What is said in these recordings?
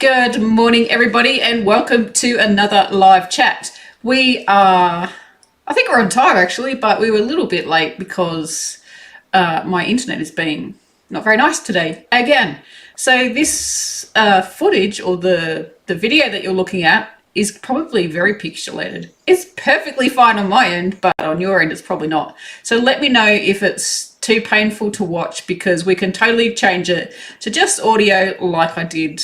Good morning, everybody, and welcome to another live chat. I think we're on time actually, but we were a little bit late because my internet is being not very nice today again. So this footage or the video that you're looking at is probably very pixelated. It's perfectly fine on my end, but on your end it's probably not. So let me know if it's too painful to watch, because we can totally change it to just audio like I did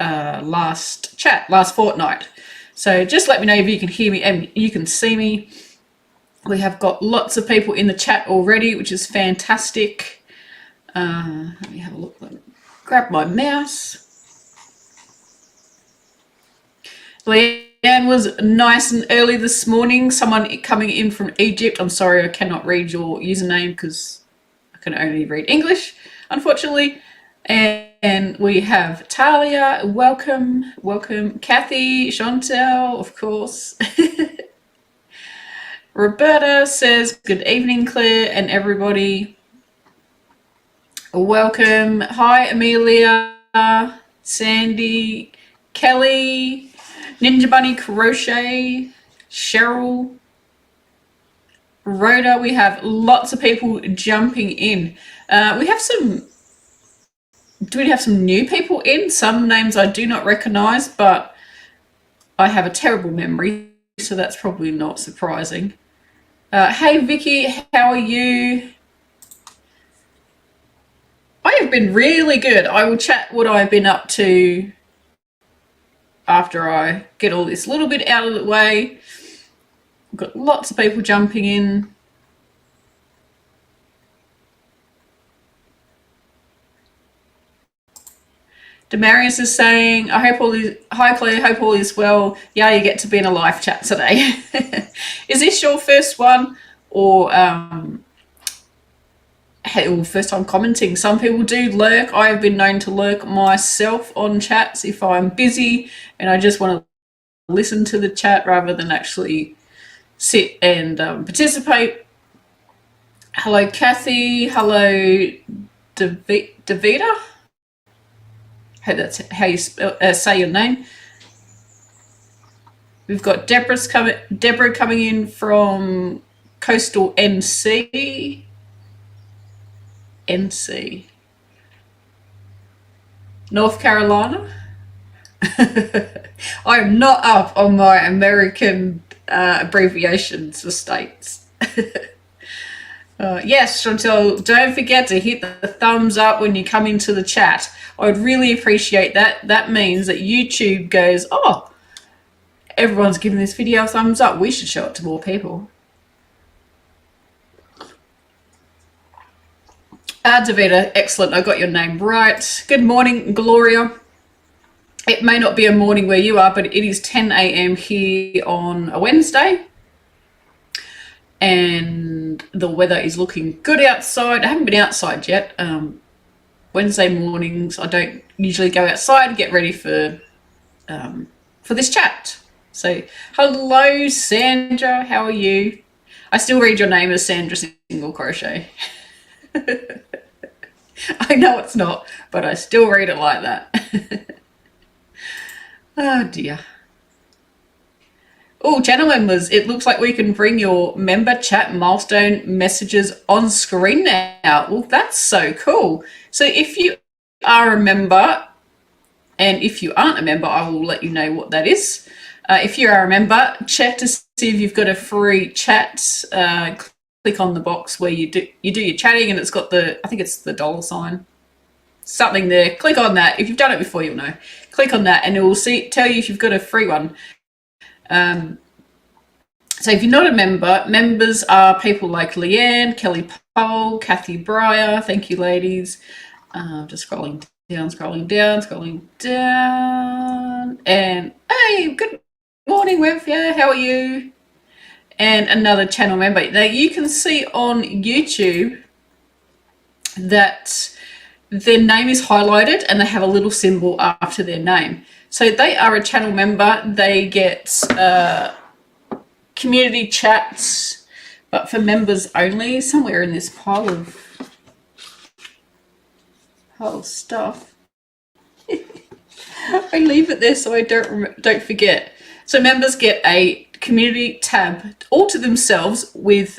last fortnight. So just let me know if you can hear me and you can see me. We have got lots of people in the chat already, which is fantastic. Let me have a look. Let me grab my mouse. Leanne was nice and early this morning. Someone coming in from Egypt. I'm sorry, I cannot read your username because I can only read English, unfortunately. And we have Talia, welcome. Kathy, Chantelle, of course. Roberta says, good evening, Claire and everybody. Welcome. Hi, Amelia, Sandy, Kelly, Ninja Bunny, Crochet, Cheryl, Rhoda. We have lots of people jumping in. Do we have some new people in? Some names I do not recognize, but I have a terrible memory, so that's probably not surprising. Hey, Vicky, how are you? I have been really good. I will chat what I've been up to after I get all this little bit out of the way. We've got lots of people jumping in. Demarius is saying, hi Claire, hope all is well. Yeah, you get to be in a live chat today. Is this your first one or first time commenting? Some people do lurk. I have been known to lurk myself on chats if I'm busy and I just want to listen to the chat rather than actually sit and participate. Hello, Kathy. Hello, Davida. Hope that's how you say your name. We've got Deborah coming in from coastal NC. North Carolina. I am not up on my American abbreviations for states. Yes, Chantelle, don't forget to hit the thumbs up when you come into the chat. I would really appreciate that. That means that YouTube goes, oh, everyone's giving this video a thumbs up. We should show it to more people. Davida, excellent. I got your name right. Good morning, Gloria. It may not be a morning where you are, but it is 10 a.m. here on a Wednesday. And the weather is looking good outside. I haven't been outside yet. Wednesday mornings, I don't usually go outside and get ready for this chat. So, hello, Sandra. How are you? I still read your name as Sandra Single Crochet. I know it's not, but I still read it like that. Oh, dear. Oh, channel members, it looks like we can bring your member chat milestone messages on screen now. Well, that's so cool. So if you are a member, and if you aren't a member, I will let you know what that is. If you are a member, check to see if you've got a free chat. Click on the box where you do your chatting, and it's got I think it's the $, something there. Click on that. If you've done it before, you'll know. Click on that, and it will tell you if you've got a free one. So if you're not a member, members are people like Leanne, Kelly Powell, Kathy Breyer. Thank you, ladies. Just scrolling down. And hey, good morning, Webfia. How are you? And another channel member. Now you can see on YouTube that their name is highlighted and they have a little symbol after their name. So they are a channel member. They get community chats, but for members only, somewhere in this pile of stuff. I leave it there so I don't forget. So members get a community tab all to themselves with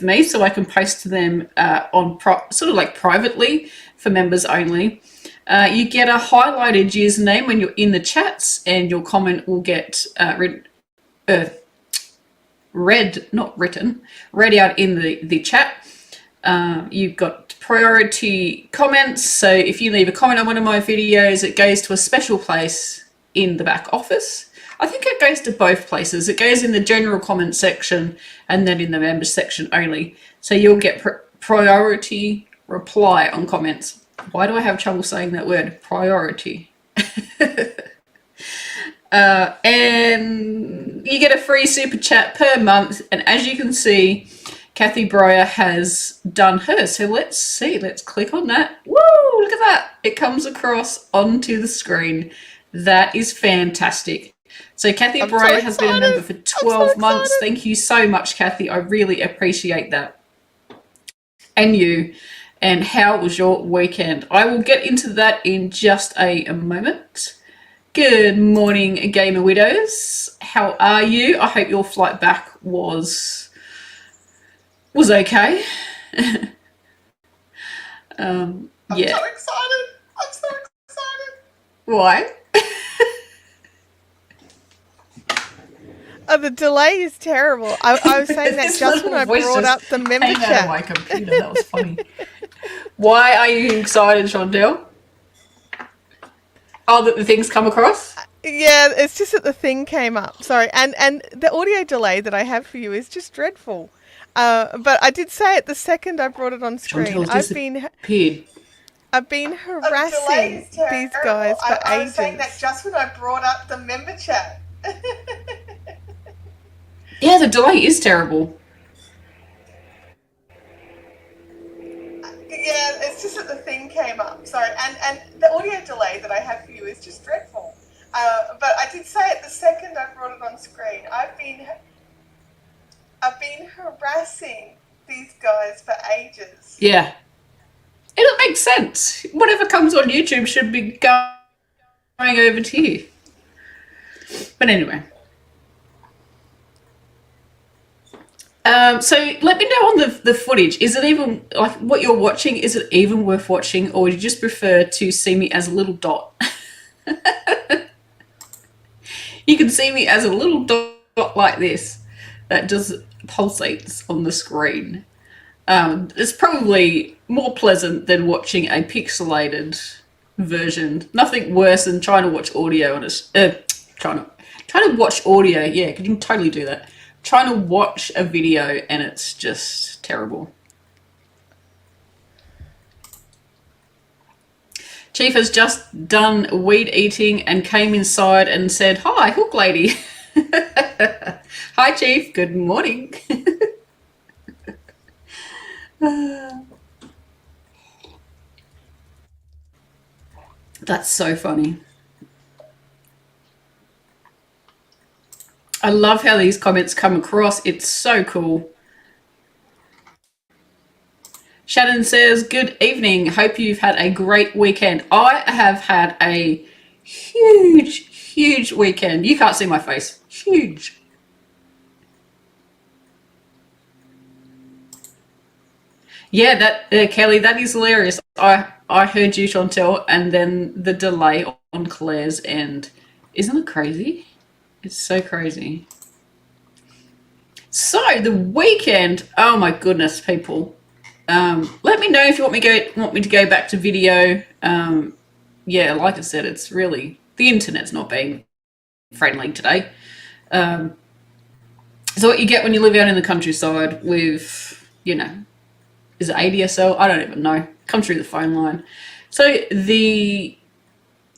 me, so I can post to them on sort of like privately for members only. You get a highlighted username when you're in the chats, and your comment will get read, not written, read out in the chat. You've got priority comments, so if you leave a comment on one of my videos, it goes to a special place in the back office. I think it goes to both places. It goes in the general comment section and then in the members section only. So you'll get priority reply on comments. Why do I have trouble saying that word? Priority. And you get a free super chat per month. And as you can see, Kathy Breyer has done hers. So let's see. Let's click on that. Woo! Look at that. It comes across onto the screen. That is fantastic. So Kathy Breyer has been a member for 12 months. Thank you so much, Kathy. I really appreciate that. And you. And how was your weekend? I will get into that in just a moment. Good morning, Gamer Widows. How are you? I hope your flight back was okay. I'm so excited. I'm so excited. Why? Oh, the delay is terrible. I was saying that just when I brought up the member chat. Out of my computer. That was funny. Why are you excited, Chantelle? Oh, that the things come across? Yeah, it's just that the thing came up. Sorry. And the audio delay that I have for you is just dreadful. But I did say it the second I brought it on screen. I've been harassing these guys for ages. I was saying that just when I brought up the member chat. Yeah, the delay is terrible. Yeah, it's just that the thing came up. Sorry, and the audio delay that I have for you is just dreadful. But I did say it the second I brought it on screen. I've been harassing these guys for ages. Yeah, it'll make sense. Whatever comes on YouTube should be going over to you. But anyway. So let me know on the footage. Is it even, like, what you're watching, is it even worth watching, or would you just prefer to see me as a little dot? You can see me as a little dot like this that just pulsates on the screen. It's probably more pleasant than watching a pixelated version. Nothing worse than trying to watch audio on trying to watch audio. Yeah, you can totally do that. Trying to watch a video and it's just terrible. Chief has just done weed eating and came inside and said, "Hi, Hook Lady." Hi, Chief. Good morning. That's so funny. I love how these comments come across. It's so cool. Shannon says, "Good evening. Hope you've had a great weekend." I have had a huge weekend. You can't see my face. Huge. Yeah, that Kelly, that is hilarious. I heard you, Chantelle, and then the delay on Claire's end. Isn't it crazy? It's so crazy. So the weekend, oh my goodness, people. Let me know if you want me to go back to video. Yeah, like I said, it's really, the internet's not being friendly today. So what you get when you live out in the countryside with, is it ADSL? I don't even know. Come through the phone line. So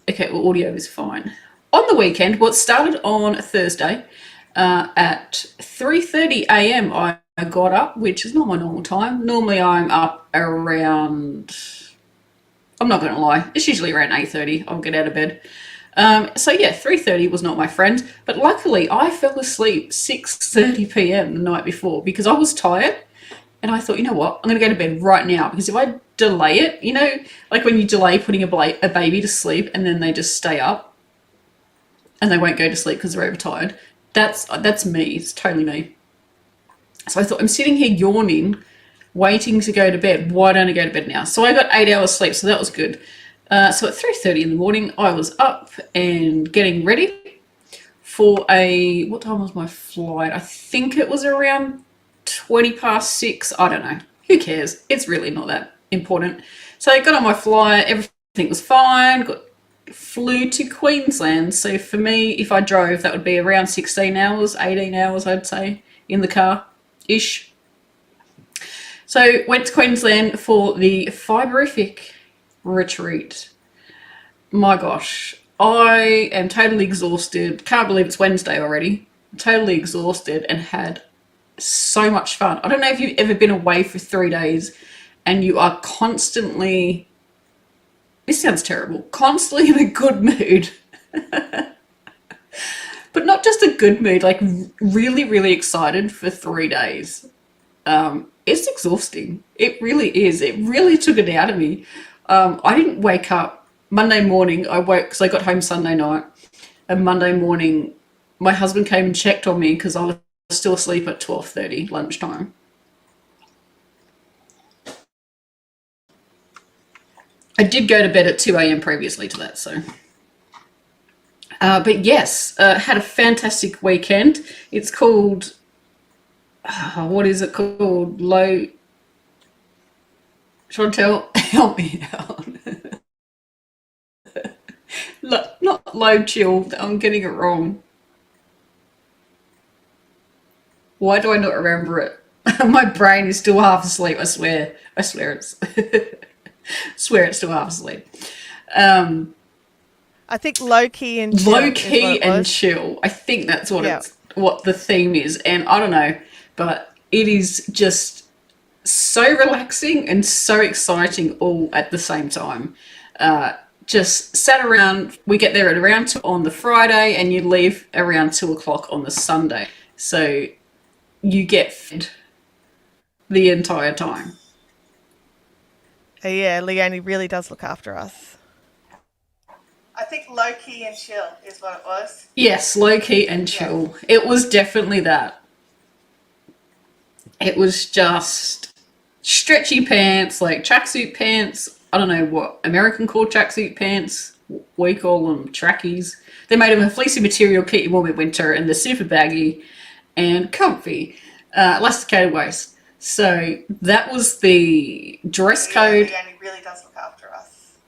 audio is fine. On the weekend, well, it started on Thursday at 3:30 a.m. I got up, which is not my normal time. Normally I'm up around, I'm not going to lie, it's usually around 8:30 I'll get out of bed. So yeah, 3:30 was not my friend, but luckily I fell asleep 6:30 p.m. the night before because I was tired and I thought, you know what, I'm going to go to bed right now because if I delay it, like when you delay putting a baby to sleep and then they just stay up, and they won't go to sleep because they're overtired. That's me. It's totally me. So I thought, I'm sitting here yawning, waiting to go to bed. Why don't I go to bed now? So I got 8 hours sleep, so that was good. So at 3:30 in the morning, I was up and getting ready for what time was my flight? I think it was around 6:20. I don't know. Who cares? It's really not that important. So I got on my flight. Everything was fine. Flew to Queensland. So for me, if I drove, that would be around 16 hours, 18 hours, I'd say, in the car-ish. So went to Queensland for the Fiberific retreat. My gosh, I am totally exhausted. Can't believe it's Wednesday already. I'm totally exhausted and had so much fun. I don't know if you've ever been away for 3 days and you are constantly, this sounds terrible, constantly in a good mood. But not just a good mood, like really, really excited for 3 days. It's exhausting. It really is. It really took it out of me. I didn't wake up Monday morning. I woke because I got home Sunday night, and Monday morning my husband came and checked on me because I was still asleep at 12:30 lunchtime. I did go to bed at 2 a.m. previously to that, so. But yes, had a fantastic weekend. It's called, what is it called? Chantelle, help me out. Not low chill. I'm getting it wrong. Why do I not remember it? My brain is still half asleep. I swear it's swear it's still half asleep. I think low key and chill. Low key and chill. I think that's what the theme is, and I don't know, but it is just so relaxing and so exciting all at the same time. Just sat around. We get there at around 2 on the Friday, and you leave around 2 o'clock on the Sunday. So you get fed the entire time. Yeah, Leonie really does look after us. I think low key and chill is what it was. Yes, low key and chill. Yeah. It was definitely that. It was just stretchy pants, like tracksuit pants. I don't know what American call tracksuit pants. We call them trackies. They're made of a fleecy material, keep you warm in winter, and they're super baggy and comfy. Elasticated waist. So that was the dress code. Leonie really does look after us.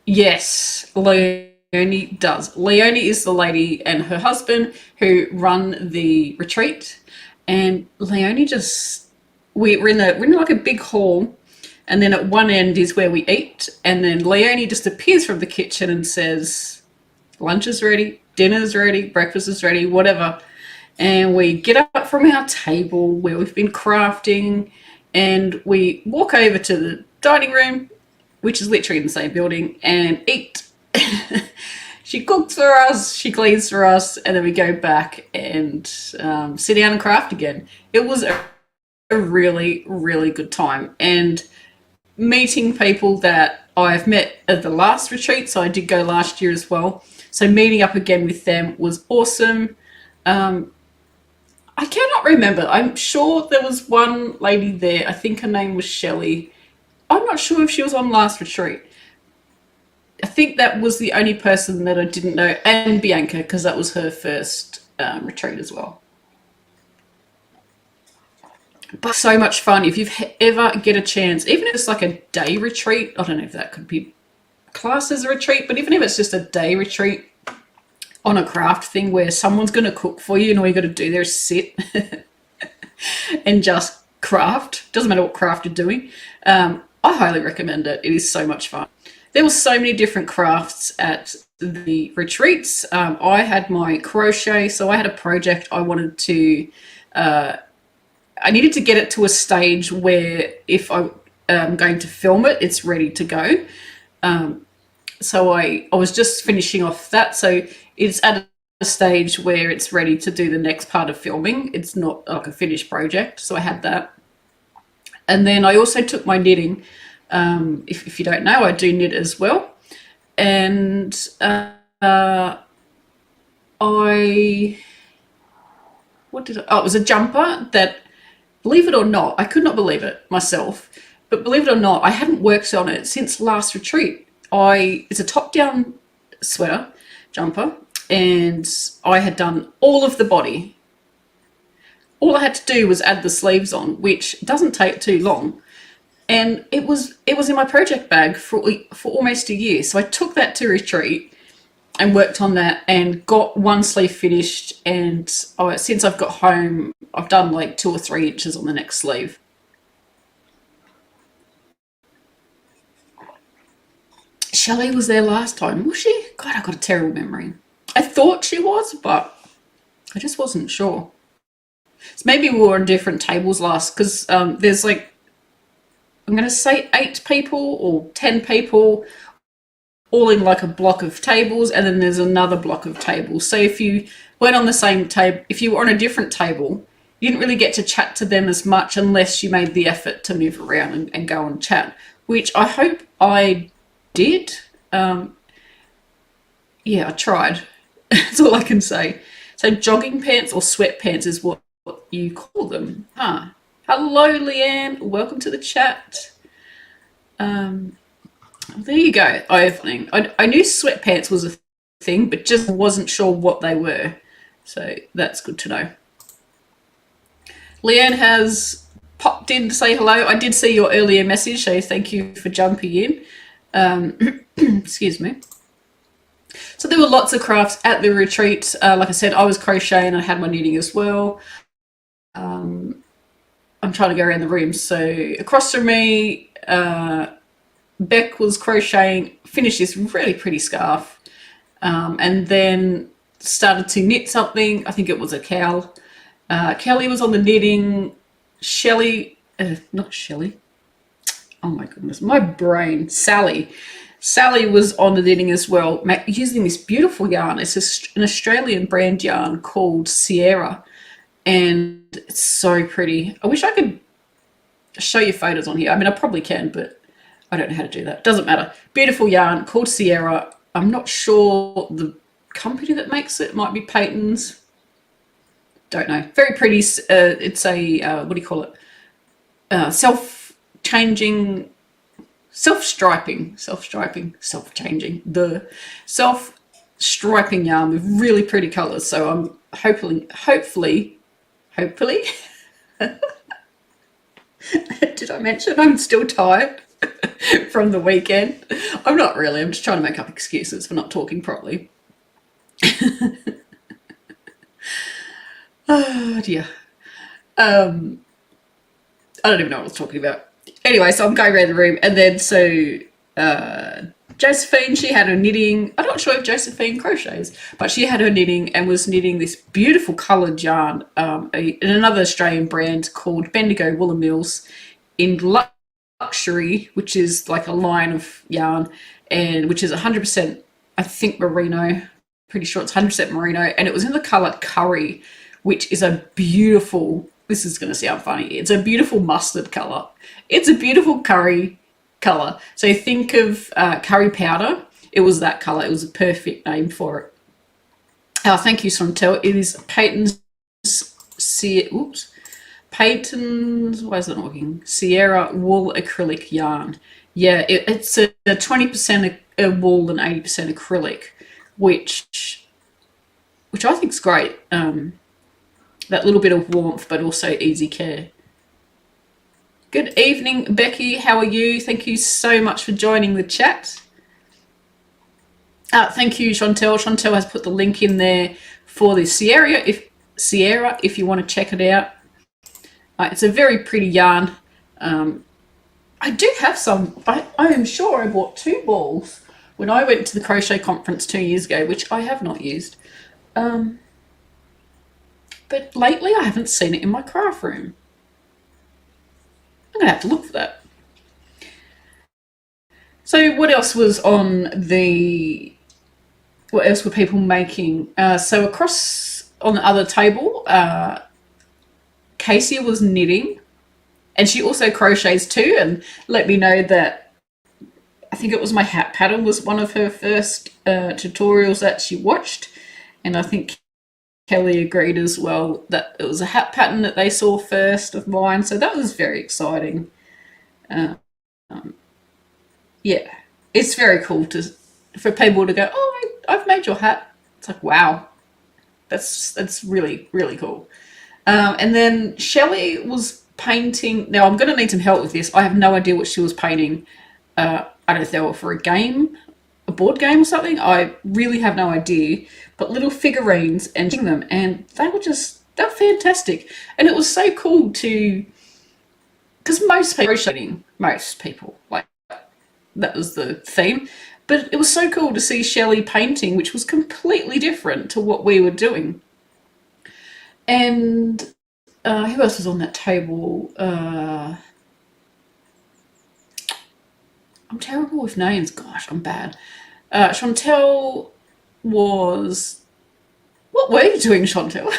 Yes, Leonie does. Leonie is the lady and her husband who run the retreat, and Leonie just we're in like a big hall, and then at one end is where we eat, and then Leonie just appears from the kitchen and says, "Lunch is ready, dinner's ready, breakfast is ready, whatever." And we get up from our table where we've been crafting, and we walk over to the dining room, which is literally in the same building, and eat. She cooks for us, she cleans for us, and then we go back and sit down and craft again. It was a really, really good time. And meeting people that I've met at the last retreat, so I did go last year as well. So meeting up again with them was awesome. I cannot remember. I'm sure there was one lady there. I think her name was Shelley. I'm not sure if she was on last retreat. I think that was the only person that I didn't know, and Bianca, because that was her first retreat as well. But so much fun. If you ever get a chance, even if it's like a day retreat, I don't know if that could be classed as a retreat, but even if it's just a day retreat on a craft thing where someone's going to cook for you and all you got to do there is sit and just craft. Doesn't matter what craft you're doing. I highly recommend it. It is so much fun. There were so many different crafts at the retreats. I had my crochet, so I had a project I wanted to, I needed to get it to a stage where if I'm going to film it, it's ready to go. So I was just finishing off that. So it's at a stage where it's ready to do the next part of filming. It's not like a finished project. So I had that. And then I also took my knitting. If you don't know, I do knit as well. And it was a jumper that, believe it or not, I could not believe it myself, but believe it or not, I hadn't worked on it since last retreat. It's a top-down sweater jumper, and I had done all of the body. All I had to do was add the sleeves on, which doesn't take too long. And it was in my project bag for almost a year. So I took that to retreat and worked on that and got one sleeve finished. And since I've got home, I've done like 2 or 3 inches on the next sleeve. Shelley was there last time, was she? God, I've got a terrible memory. I thought she was, but I just wasn't sure. So maybe we were on different tables last, because there's like, I'm going to say 8 people or 10 people all in like a block of tables, and then there's another block of tables. So if you weren't on the same table, if you were on a different table, you didn't really get to chat to them as much unless you made the effort to move around and go and chat, which I hope I did. Yeah, I tried. That's all I can say. So jogging pants or sweatpants is what you call them. Huh. Hello, Leanne. Welcome to the chat. There you go. I knew sweatpants was a thing, but just wasn't sure what they were. So that's good to know. Leanne has popped in to say hello. I did see your earlier message, so thank you for jumping in. Excuse me. So there were lots of crafts at the retreat. Like I said, I was crocheting. I had my knitting as well. I'm trying to go around the room. So across from me, Beck was crocheting, finished this really pretty scarf, and then started to knit something. I think it was a cowl. Kelly was on the knitting. Not Shelley. Oh my goodness, my brain. Sally was on the knitting as well, using this beautiful yarn. It's an Australian brand yarn called Sierra, and it's so pretty. I wish I could show you photos on here. I mean, I probably can, but I don't know how to do that. Doesn't matter. Beautiful yarn called Sierra. I'm not sure the company that makes it. Might be Peyton's. Don't know. Very pretty. It's a, what do you call it? Self-changing, self-striping, self-changing, the self-striping yarn with really pretty colours. So I'm hopefully, did I mention I'm still tired from the weekend? I'm not really. I'm just trying to make up excuses for not talking properly. Oh dear. I don't even know what I was talking about. Anyway, so I'm going around the room, and then Josephine, she had her knitting. I'm not sure if Josephine crochets, but she had her knitting and was knitting this beautiful coloured yarn in another Australian brand called Bendigo Woolen Mills in Luxury, which is like a line of yarn, and which is 100%, I think, merino. Pretty sure it's 100% merino, and it was in the colour Curry, which is a beautiful, this is going to sound funny, it's a beautiful mustard colour. It's a beautiful curry colour. So think of curry powder. It was that colour. It was a perfect name for it. Thank you, Chantelle. It is Peyton's, why is it not working? Sierra wool acrylic yarn. Yeah, it's a 20% wool and 80% acrylic, which I think is great. That little bit of warmth, but also easy care. Good evening, Becky. How are you? Thank you so much for joining the chat. Thank you, Chantelle. Chantelle has put the link in there for the Sierra, if you want to check it out. It's a very pretty yarn. I do have some. I am sure I bought 2 balls when I went to the crochet conference 2 years ago, which I have not used. But lately I haven't seen it in my craft room. I'm going to have to look for that. So what else was on the... What else were people making? So across on the other table, Casey was knitting. And she also crochets too, and let me know that I think it was my hat pattern was one of her first tutorials that she watched. and I think Kelly agreed as well that it was a hat pattern that they saw first of mine, so that was very exciting. Um, yeah, it's very cool for people to go, oh, I've made your hat. It's like, wow, that's really, really cool. And then Shelley was painting. Now I'm going to need some help with this. I have no idea what she was painting. I don't know if they were for a board game or something. I really have no idea. But little figurines and them, and they're fantastic. And it was so cool because most people, like, that was the theme. But it was so cool to see Shelley painting, which was completely different to what we were doing. And who else was on that table? I'm terrible with names. Gosh, I'm bad. Chantelle was... What were you doing, Chantelle?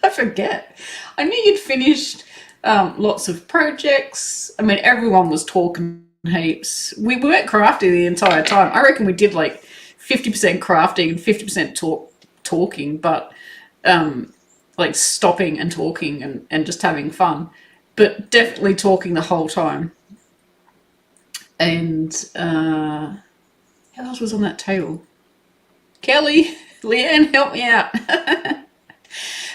I forget. I knew you'd finished lots of projects. I mean, everyone was talking heaps. We weren't crafting the entire time. I reckon we did like 50% crafting and 50% talking, but like stopping and talking and just having fun. But definitely talking the whole time. And who else was on that table? Kelly, Leanne, help me out.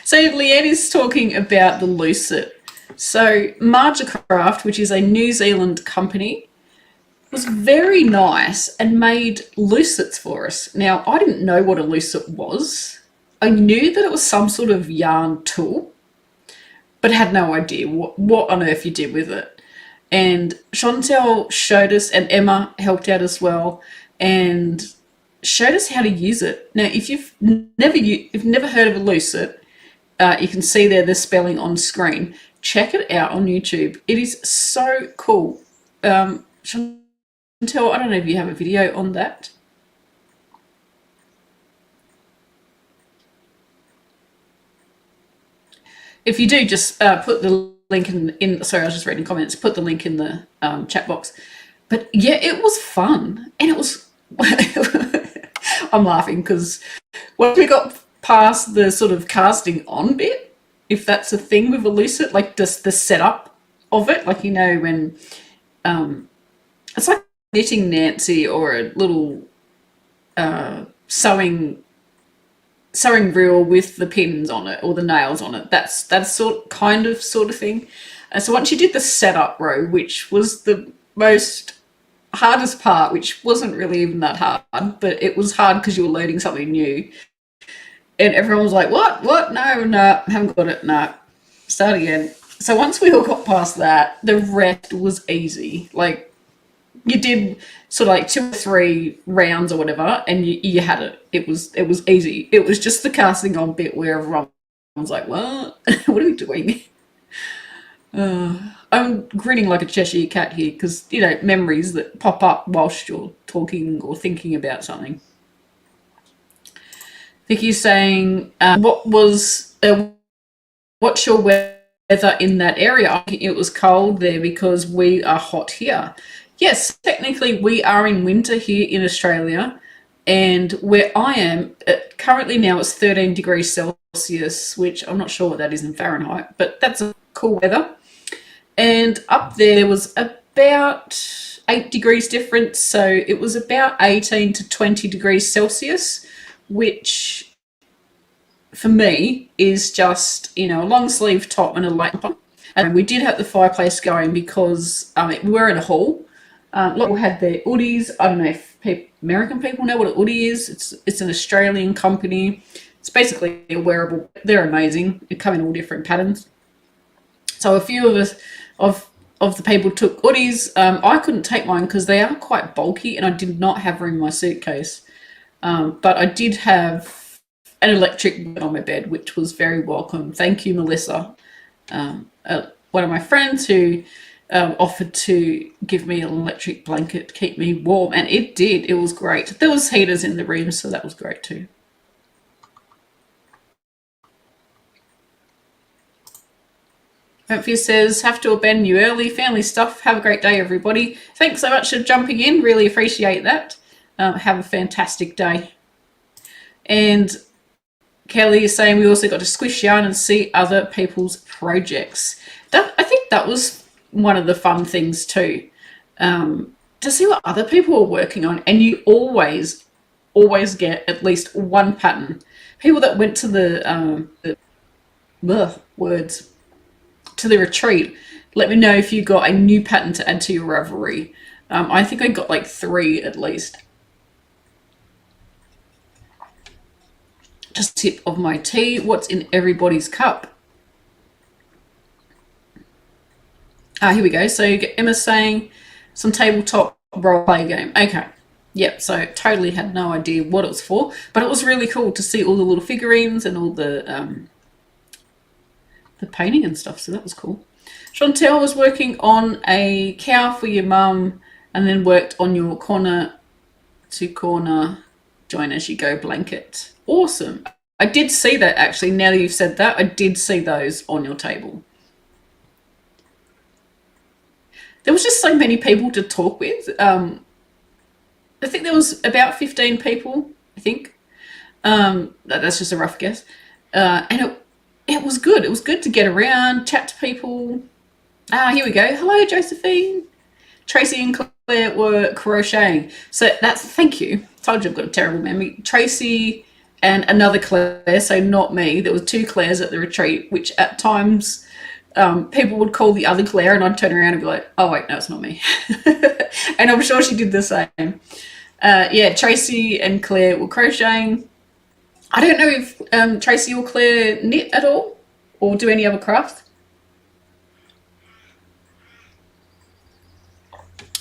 So Leanne is talking about the Lucet. So Margacraft, which is a New Zealand company, was very nice and made lucets for us. Now, I didn't know what a lucet was. I knew that it was some sort of yarn tool, but had no idea what on earth you did with it. And Chantelle showed us, and Emma helped out as well, and showed us how to use it. Now, if you've never heard of a lucet, you can see there the spelling on screen. Check it out on YouTube. It is so cool. Chantelle, I don't know if you have a video on that. If you do, just put the link in. Sorry, I was just reading comments. Put the link in the chat box. But yeah, it was fun, and it was. I'm laughing because once we got past the sort of casting on bit, if that's a thing with a lucet, like just the setup of it, like, you know, when it's like knitting Nancy or a little sewing reel with the pins on it or the nails on it. That's sort of thing. And so once you did the setup row, which was the most hardest part, which wasn't really even that hard, but it was hard because you were loading something new, and everyone was like, what, no, haven't got it, no, start again. So once we all got past that, the rest was easy. Like, you did sort of like 2 or 3 rounds or whatever, and you had it. It was easy. It was just the casting on bit where everyone was like, what? What are we doing? I'm grinning like a Cheshire cat here because, you know, memories that pop up whilst you're talking or thinking about something. Vicky's saying, what's your weather in that area? I think it was cold there because we are hot here. Yes, technically we are in winter here in Australia, and where I am currently now it's 13 degrees Celsius, which I'm not sure what that is in Fahrenheit, but that's a cool weather. And up there was about 8 degrees difference, so it was about 18 to 20 degrees Celsius, which for me is just, you know, a long sleeve top and a light top. And we did have the fireplace going because we were in a hall. People had their hoodies. I don't know if American people know what a hoodie is. It's an Australian company. It's basically a wearable. They're amazing. They come in all different patterns. So a few of us of the people took hoodies. I couldn't take mine because they are quite bulky, and I did not have room in my suitcase. But I did have an electric bed on my bed, which was very welcome. Thank you, Melissa. One of my friends who offered to give me an electric blanket to keep me warm, and it did. It was great. There was heaters in the room, so that was great too. Memphis says, have to abandon you early. Family stuff. Have a great day, everybody. Thanks so much for jumping in. Really appreciate that. Have a fantastic day. And Kelly is saying we also got to squish yarn and see other people's projects. I think that was one of the fun things too, to see what other people are working on. And you always get at least one pattern. People that went to the retreat, let me know if you got a new pattern to add to your Ravelry. I think I got like 3 at least. Just a sip of my tea. What's in everybody's cup? Here we go. So Emma's saying some tabletop role play game. Okay. Yep. So totally had no idea what it was for, but it was really cool to see all the little figurines and all the painting and stuff. So that was cool. Chantelle was working on a cow for your mum, and then worked on your corner to corner join as you go blanket. Awesome. I did see that actually. Now that you've said that, I did see those on your table. There was just so many people to talk with. I think there was about 15 people, I think. That's just a rough guess. And it was good. It was good to get around, chat to people. Here we go. Hello, Josephine. Tracy and Claire were crocheting. So thank you. Told you I've got a terrible memory. Tracy and another Claire, so not me. There were 2 Claires at the retreat, which at times people would call the other Claire, and I'd turn around and be like, oh, wait, no, it's not me. And I'm sure she did the same. Tracy and Claire were crocheting. I don't know if Tracy or Claire knit at all or do any other crafts.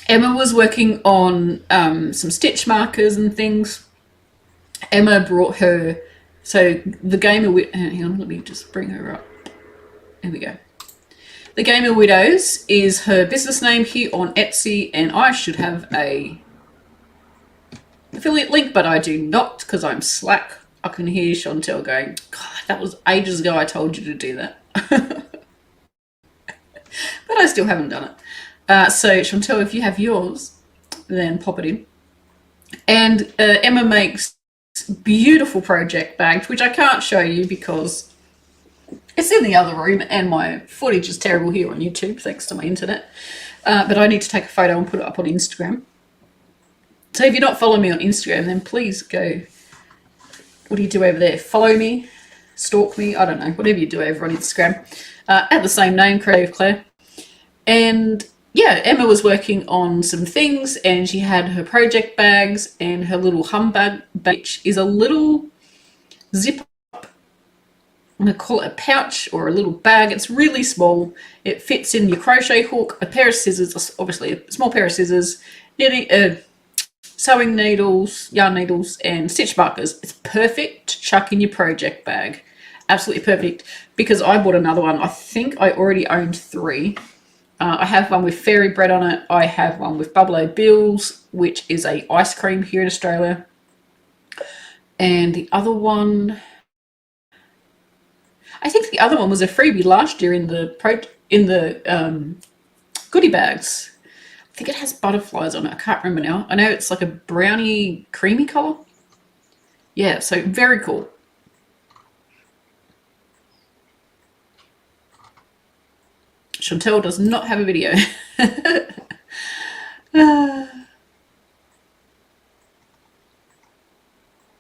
Emma was working on some stitch markers and things. Emma brought her, so the Game of hang on, let me just bring her up. Here we go. The Game of Widows is her business name here on Etsy, and I should have a affiliate link, but I do not because I'm slack. I can hear Chantelle going, God, that was ages ago I told you to do that. But I still haven't done it. So Chantelle, if you have yours, then pop it in. And Emma makes beautiful project bags, which I can't show you because it's in the other room and my footage is terrible here on YouTube thanks to my internet. But I need to take a photo and put it up on Instagram. So if you're not following me on Instagram, then please go. What do you do over there? Follow me, stalk me, I don't know, whatever you do over on Instagram. At the same name, Creative Claire. And yeah, Emma was working on some things and she had her project bags and her little humbug, which is a little zip up. I'm going to call it a pouch or a little bag. It's really small. It fits in your crochet hook, a pair of scissors, obviously a small pair of scissors, knitting, sewing needles, yarn needles, and stitch markers. It's perfect to chuck in your project bag. Absolutely perfect, because I bought another one. I think I already owned 3. I have one with fairy bread on it. I have one with Buffalo Bills, which is a ice cream here in Australia. And the other one, I think the other one was a freebie last year in the goodie bags. I think it has butterflies on it. I can't remember now. I know it's like a brownie creamy colour. Yeah, so very cool. Chantelle does not have a video.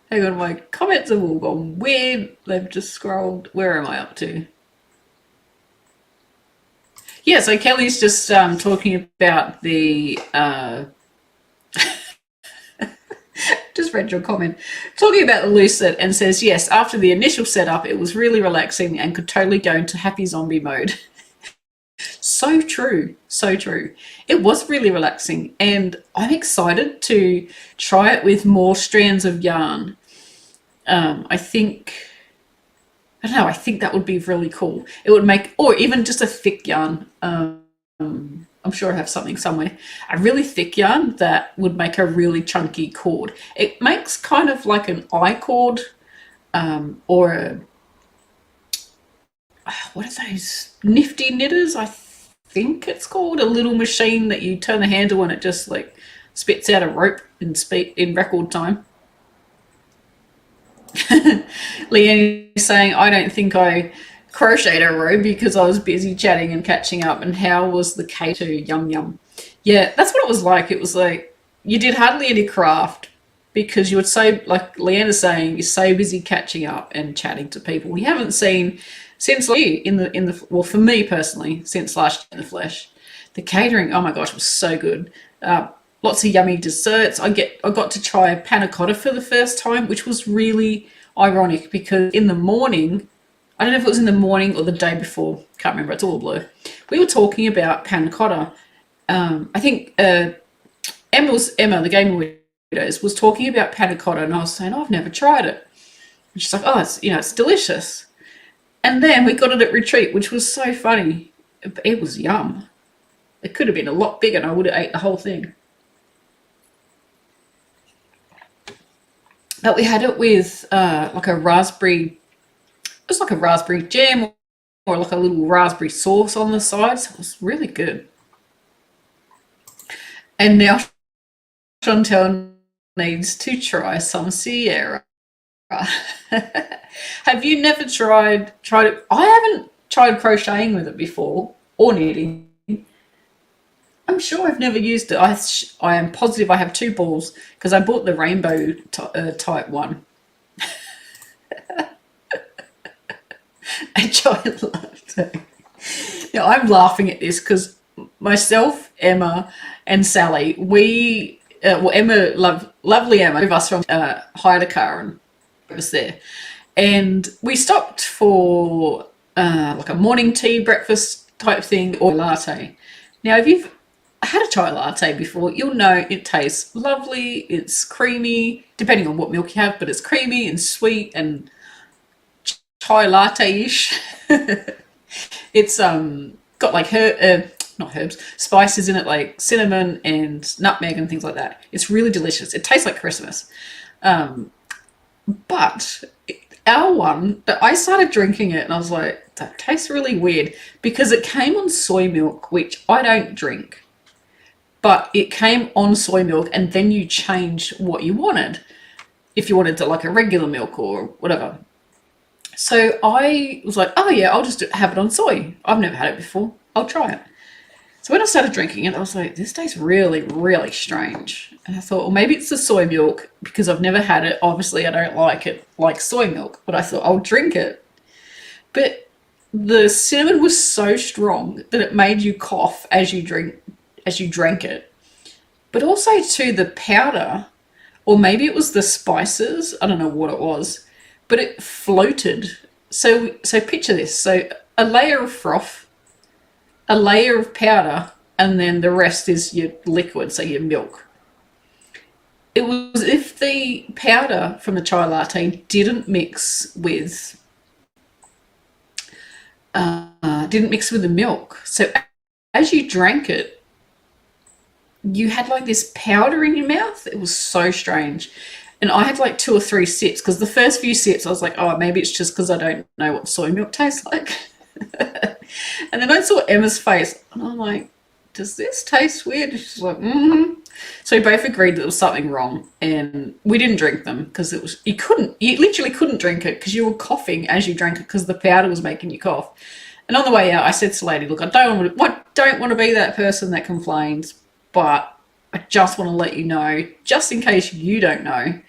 Hang on, my comments have all gone weird. They've just scrolled. Where am I up to? Yeah, so Kelly's just talking about the... just read your comment. Talking about the loose set and says, yes, after the initial setup, it was really relaxing and could totally go into happy zombie mode. So true, so true. It was really relaxing and I'm excited to try it with more strands of yarn. I think that would be really cool. It would make, or even just a thick yarn. I'm sure I have something somewhere. A really thick yarn that would make a really chunky cord. It makes kind of like an eye cord or a, what are those nifty knitters? I think it's called a little machine that you turn the handle and it just like spits out a rope in record time. Leanne is saying, I don't think I crocheted a row because I was busy chatting and catching up. And how was the K2? Yum, yum. Yeah, that's what it was like. It was like you did hardly any craft because you were so, like Leanne is saying, you're so busy catching up and chatting to people. We haven't seen since well, for me personally, since last year in the flesh. The catering, oh my gosh, was so good. Lots of yummy desserts. I got to try panna cotta for the first time, which was really ironic because in the morning, I don't know if it was in the morning or the day before, can't remember, it's all a blur. We were talking about panna cotta. I think Emma, the Game Widows, was talking about panna cotta, and I was saying, oh, I've never tried it. And she's like, oh, it's delicious. And then we got it at retreat, which was so funny. It was yum. It could have been a lot bigger, and I would have ate the whole thing. But we had it with like a raspberry. It was like a raspberry jam or like a little raspberry sauce on the side. So it was really good. And now Chantelle needs to try some Sierra. Have you never tried it? I haven't tried crocheting with it before or knitting. I'm sure I've never used it. I am positive I have 2 balls because I bought the rainbow type one. A giant latte. Now I'm laughing at this because myself, Emma, and Sally, Emma, lovely Emma, of us from hired a car and it was there, and we stopped for like a morning tea, breakfast type thing, or latte. Now, if you've had a chai latte before, you'll know it tastes lovely. It's creamy, depending on what milk you have, but it's creamy and sweet and chai latte-ish. It's got like not herbs, spices in it like cinnamon and nutmeg and things like that. It's really delicious. It tastes like Christmas. But our one, I started drinking it and I was like, that tastes really weird because it came on soy milk, which I don't drink. But it came on soy milk and then you change what you wanted. If you wanted to like a regular milk or whatever. So I was like, oh yeah, I'll just have it on soy. I've never had it before. I'll try it. So when I started drinking it, I was like, this tastes really, really strange. And I thought, well, maybe it's the soy milk because I've never had it. Obviously, I don't like it like soy milk, but I thought I'll drink it. But the cinnamon was so strong that it made you cough as you drank it. But also too, the powder, or maybe it was the spices, I don't know what it was, but it floated. So picture this. So a layer of froth, a layer of powder, and then the rest is your liquid, so your milk. It was as if the powder from the chai latte didn't mix with the milk. So as you drank it, you had like this powder in your mouth. It was so strange. And I had like 2 or 3 sips because the first few sips I was like, oh, maybe it's just because I don't know what soy milk tastes like. And then I saw Emma's face and I'm like, does this taste weird? And she's like, mm-hmm. So we both agreed that there was something wrong and we didn't drink them because you literally couldn't drink it because you were coughing as you drank it because the powder was making you cough. And on the way out, I said to the lady, look, I don't want to be that person that complains, but I just want to let you know, just in case you don't know,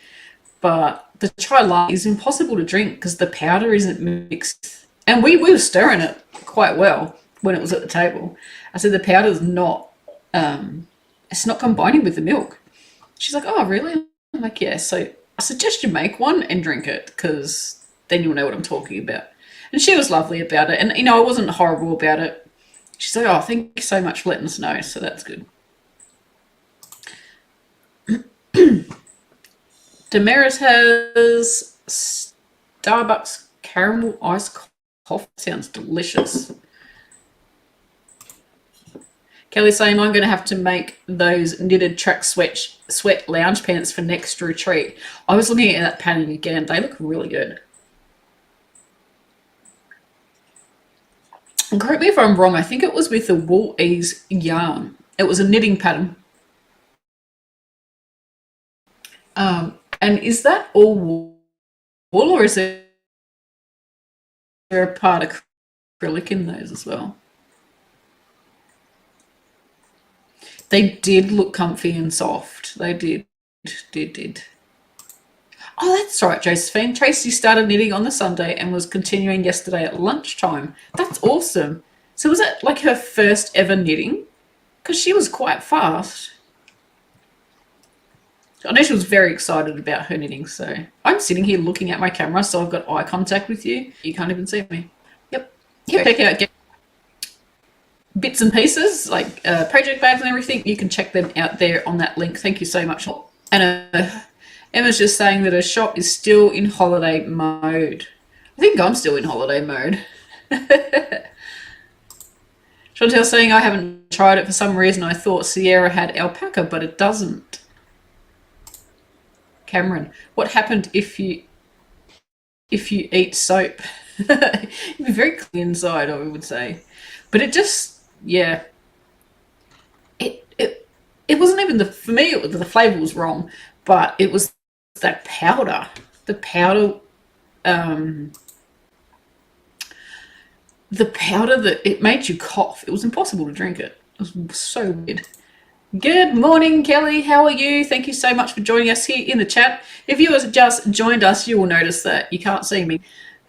but the chai latte is impossible to drink because the powder isn't mixed. And we were stirring it quite well when it was at the table. I said the powder's not, it's not combining with the milk. She's like, oh, really? I'm like, yeah. So I suggest you make one and drink it because then you'll know what I'm talking about. And she was lovely about it. And, I wasn't horrible about it. She's like, oh, thank you so much for letting us know. So that's good. Damaris has Starbucks caramel iced coffee. Sounds delicious. Kelly's saying, I'm going to have to make those knitted track sweat lounge pants for next retreat. I was looking at that pattern again. They look really good. And correct me if I'm wrong. I think it was with the Wool Ease yarn. It was a knitting pattern. And is that all or is there a part of acrylic in those as well? They did look comfy and soft. They did. Oh, that's right, Josephine. Tracy started knitting on the Sunday and was continuing yesterday at lunchtime. That's awesome. So was it like her first ever knitting? Because she was quite fast. I know she was very excited about her knitting. So I'm sitting here looking at my camera, so I've got eye contact with you. You can't even see me. Yep. Check out bits and pieces, like project bags and everything. You can check them out there on that link. Thank you so much. And Emma's just saying that her shop is still in holiday mode. I think I'm still in holiday mode. Chantelle's saying I haven't tried it for some reason. I thought Sierra had alpaca, but it doesn't. Cameron, what happened if you eat soap? It'd be very clean inside, I would say. But it just, yeah. It wasn't even for me, the flavour was wrong, but it was that powder. The powder that it made you cough. It was impossible to drink it. It was so weird. Good morning, Kelly. How are you? Thank you so much for joining us here in the chat. If you have just joined us, you will notice that you can't see me.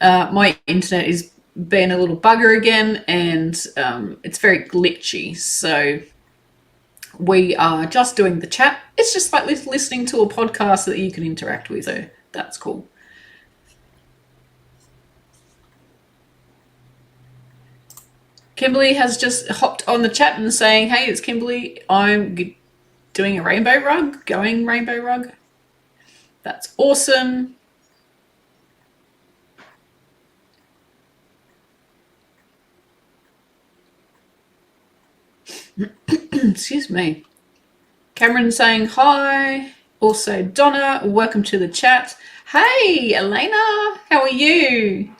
My internet is being a little bugger again, and it's very glitchy. So we are just doing the chat. It's just like listening to a podcast that you can interact with. So that's cool. Kimberly has just hopped on the chat and saying, hey, it's Kimberly. I'm doing a rainbow rug, going rainbow rug. That's awesome. Excuse me. Cameron saying hi. Also Donna, welcome to the chat. Hey, Elena, how are you?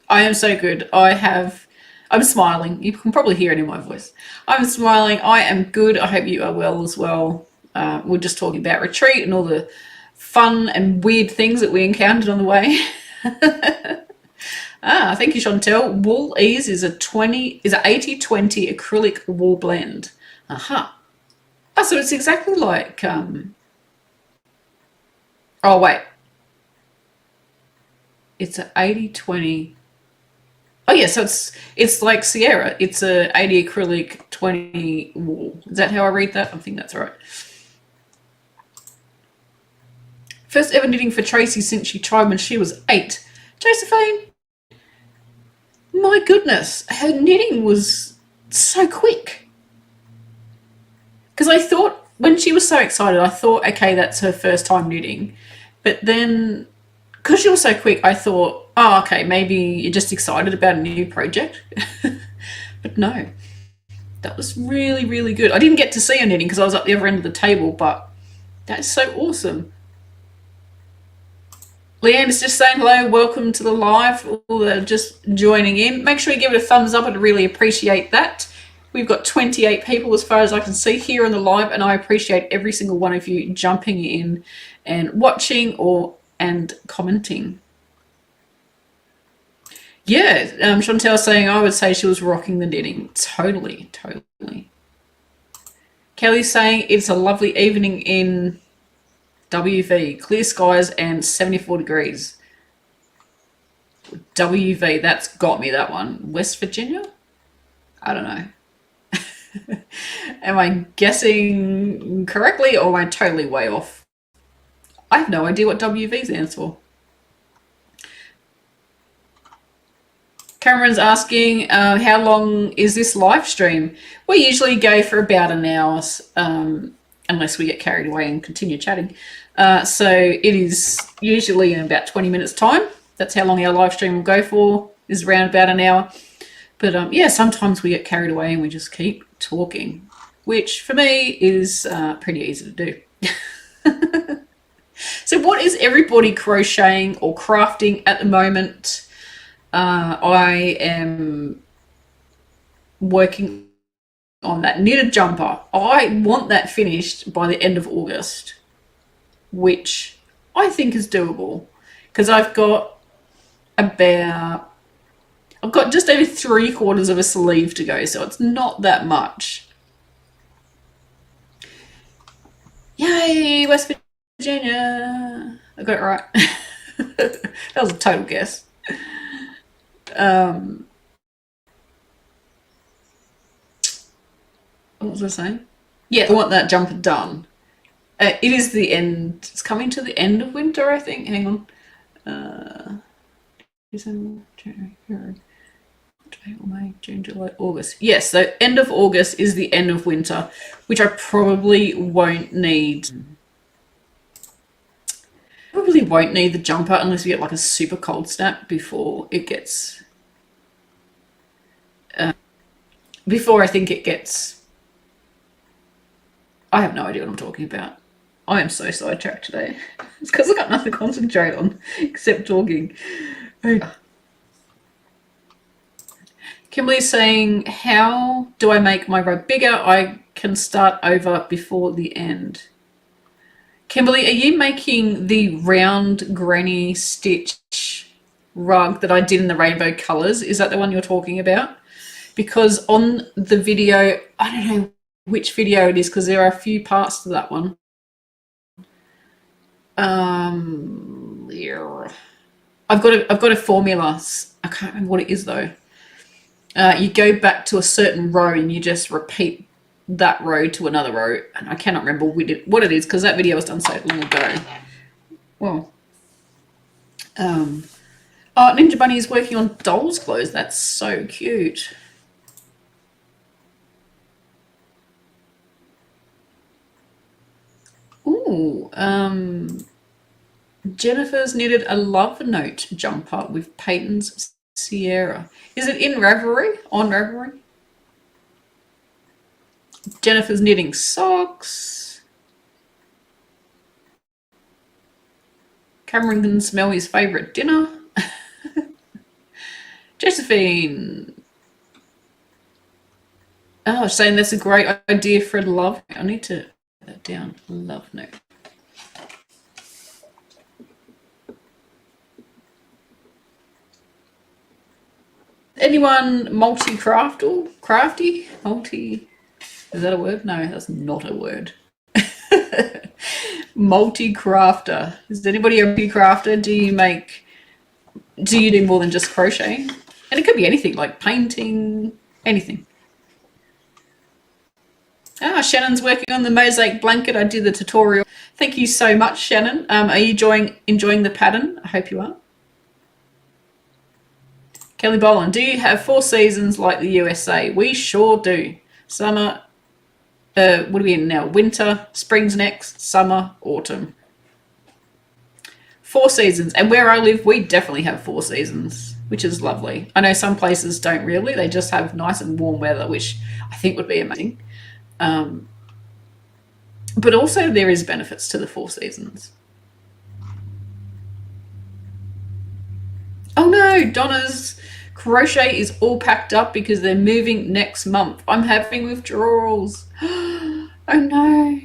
I am so good. I'm smiling. You can probably hear it in my voice. I'm smiling. I am good. I hope you are well as well. We're just talking about retreat and all the fun and weird things that we encountered on the way. Thank you, Chantelle. Wool Ease is a 80-20 acrylic wool blend. Aha. Oh, so it's exactly like oh wait. It's an 80-20. Oh yeah, so it's like Sierra. It's a 80 acrylic, 20 wool. Is that how I read that? I think that's right. First ever knitting for Tracy since she tried when she was 8. Josephine, my goodness, her knitting was so quick. Because I thought, when she was so excited, I thought, okay, that's her first time knitting. But then, because she was so quick, I thought, oh, okay, maybe you're just excited about a new project. But no, that was really, really good. I didn't get to see her knitting because I was at the other end of the table, but that is so awesome. Leanne is just saying hello, welcome to the live, all that are just joining in. Make sure you give it a thumbs up, I'd really appreciate that. We've got 28 people as far as I can see here on the live, and I appreciate every single one of you jumping in and watching and commenting. Yeah, Chantelle saying I would say she was rocking the knitting. Totally. Kelly's saying it's a lovely evening in WV, clear skies and 74 degrees. WV, that's got me, that one. West Virginia? I don't know. Am I guessing correctly or am I totally way off? I have no idea what WV stands for. Cameron's asking, how long is this live stream? We usually go for about an hour, unless we get carried away and continue chatting. So it is usually in about 20 minutes time. That's how long our live stream will go for, is around about an hour. But yeah, sometimes we get carried away and we just keep talking, which for me is pretty easy to do. So what is everybody crocheting or crafting at the moment? I am working on that knitted jumper. I want that finished by the end of August, which I think is doable. because I've got just over 3/4 of a sleeve to go, so it's not that much. Yay, West Virginia! I got it right. That was a total guess. What was I saying? Yeah, I want that jumper done. It is the end. It's coming to the end of winter, I think. Hang on. December, January, February, April, May, June, July, August. Yes, so end of August is the end of winter, which I probably won't need. Probably won't need the jumper unless we get like a super cold snap before it gets. Before I think it gets. I have no idea what I'm talking about. I am so sidetracked today. It's because I've got nothing to concentrate on except talking. Kimberly's saying, how do I make my rug bigger? I can start over before the end. Kimberly, are you making the round granny stitch rug that I did in the rainbow colours? Is that the one you're talking about? Because on the video, I don't know which video it is because there are a few parts to that one. Yeah. I've got a formula. I can't remember what it is though. You go back to a certain row and you just repeat that row to another row, and I cannot remember what it is because that video was done so long ago. Well, Ninja Bunny is working on doll's clothes. That's so cute. Ooh, Jennifer's knitted a love note jumper with Peyton's Sierra. Is it in Ravelry? On Ravelry? Jennifer's knitting socks. Cameron can smell his favourite dinner. Josephine. Oh, saying that's a great idea for a love. I need to put that down. Love note. Anyone crafty? Is that a word? No, that's not a word. Multi-crafter. Is anybody a multi-crafter? Do you do more than just crochet? And it could be anything like painting, anything. Shannon's working on the mosaic blanket. I did the tutorial. Thank you so much, Shannon. Are you enjoying the pattern? I hope you are. Kelly Boland, do you have 4 seasons like the USA? We sure do. Summer, what are we in now? Winter, spring's next, summer, autumn. 4 seasons. And where I live, we definitely have 4 seasons, which is lovely. I know some places don't really. They just have nice and warm weather, which I think would be amazing. But also there is benefits to the 4 seasons. Oh no, Donna's crochet is all packed up because they're moving next month. I'm having withdrawals. Oh no.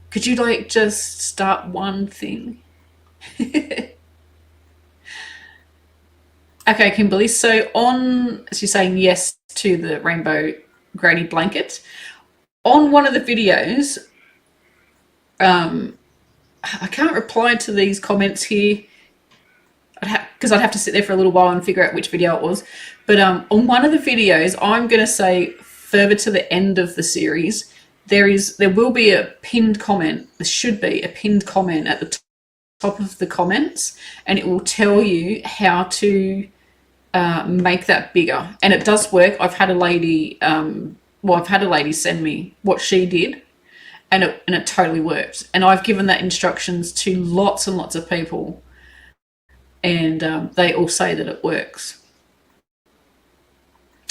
Could you just start one thing? Okay, Kimberly. So she's saying yes to the rainbow granny blanket. On one of the videos, I can't reply to these comments here because I'd have to sit there for a little while and figure out which video it was. But on one of the videos, I'm going to say further to the end of the series, there will be a pinned comment. There should be a pinned comment at the top of the comments, and it will tell you how to make that bigger. And it does work. I've had a lady send me what she did, and it totally worked. And I've given that instructions to lots and lots of people, and they all say that it works.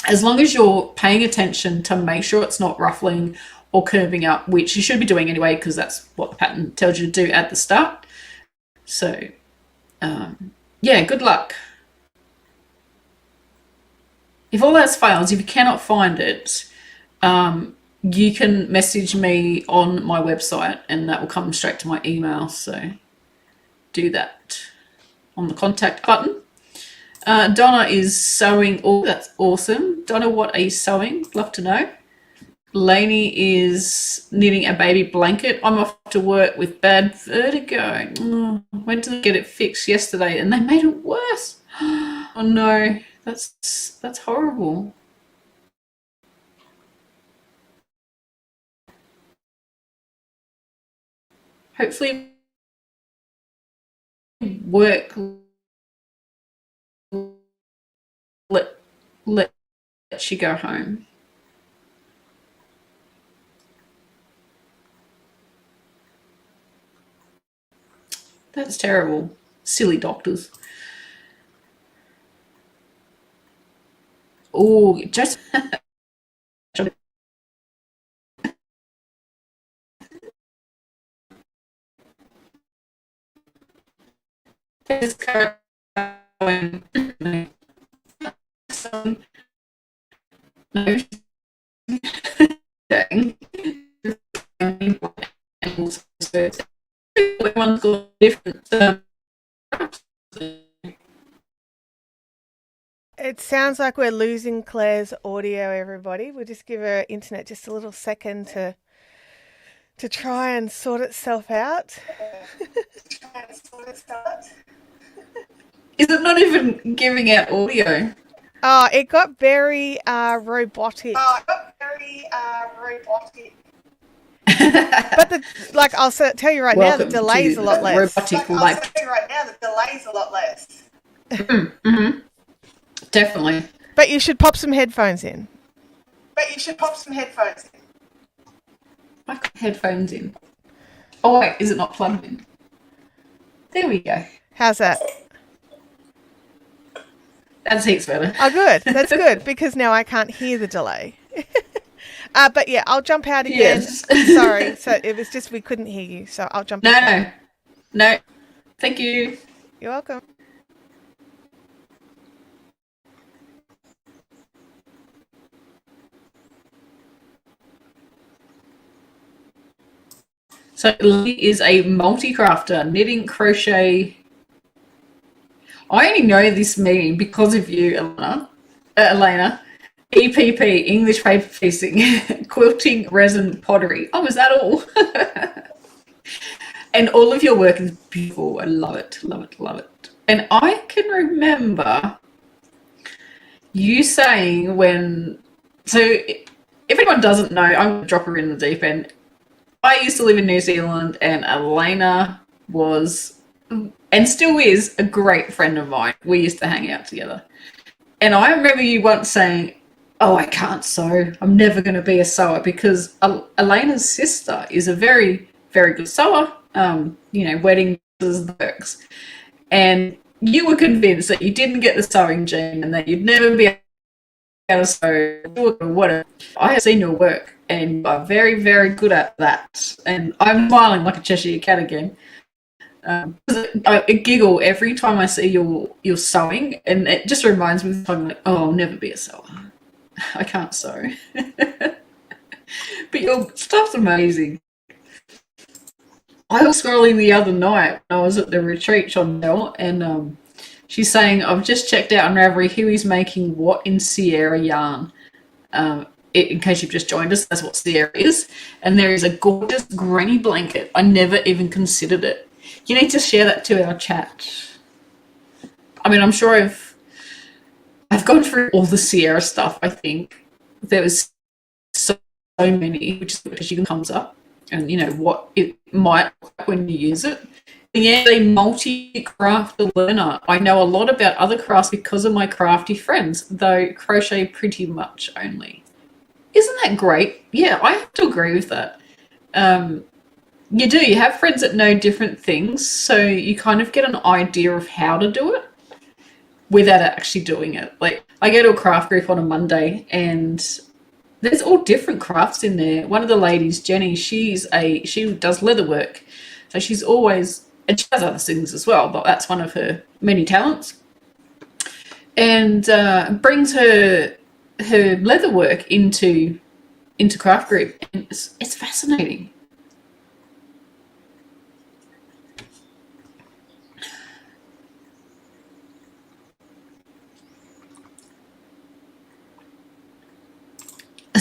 As long as you're paying attention to make sure it's not ruffling or curving up, which you should be doing anyway because that's what the pattern tells you to do at the start. So, yeah, good luck. If all else fails, if you cannot find it, you can message me on my website and that will come straight to my email. So do that. on the contact button. Donna is sewing. Oh, that's awesome. Donna, what are you sewing? Love to know. Lainey is knitting a baby blanket. I'm off to work with bad vertigo. Went to get it fixed yesterday and they made it worse. Oh no, that's horrible. Hopefully work let you go home. That's terrible. Silly doctors. Oh, just everyone's got different. It sounds like we're losing Claire's audio, everybody. We'll just give her internet just a little second to try and sort itself out. Is it not even giving out audio? Oh, it got very robotic. But I'll tell you right now, the delay's a lot less. Mm-hmm. Definitely. But you should pop some headphones in. I got headphones in. Oh wait, is it not plugged in? There we go. How's that? That's heaps better. Oh, good. That's good because now I can't hear the delay. But yeah, I'll jump out again. Yes. Sorry. So it was just we couldn't hear you. So I'll jump out. No. Thank you. You're welcome. So Lee is a multi-crafter, knitting, crochet. I only know this meaning because of you, Elena. EPP, English paper piecing, quilting, resin, pottery. Oh, is that all? And all of your work is beautiful. I love it. And I can remember you saying so if anyone doesn't know, I'm going to drop her in the deep end. I used to live in New Zealand and Elena was, and still is, a great friend of mine. We used to hang out together. And I remember you once saying, oh, I can't sew. I'm never going to be a sewer because Elena's sister is a very, very good sewer, wedding works. And you were convinced that you didn't get the sewing gene and that you'd never be able to sew or whatever. I have seen your work and you are very, very good at that. And I'm smiling like a Cheshire cat again. I giggle every time I see your sewing, and it just reminds me of I'm like, oh, I'll never be a sewer. I can't sew. But your stuff's amazing. I was scrolling the other night when I was at the retreat, Chantelle, and she's saying, I've just checked out on Ravelry who is making what in Sierra yarn. In case you've just joined us, that's what Sierra is. And there is a gorgeous granny blanket. I never even considered it. You need to share that to our chat. I mean, I'm sure I've gone through all the Sierra stuff, I think. There was so many, which comes up, and what it might look like when you use it. And yeah, a multi-craft learner. I know a lot about other crafts because of my crafty friends, though crochet pretty much only. Isn't that great? Yeah, I have to agree with that. You have friends that know different things, so you kind of get an idea of how to do it without actually doing it. Like, I go to a craft group on a Monday and there's all different crafts in there. One of the ladies, Jenny, she does leather work. So she's always, and she does other things as well, but that's one of her many talents. And brings her leather work into craft group, and it's fascinating.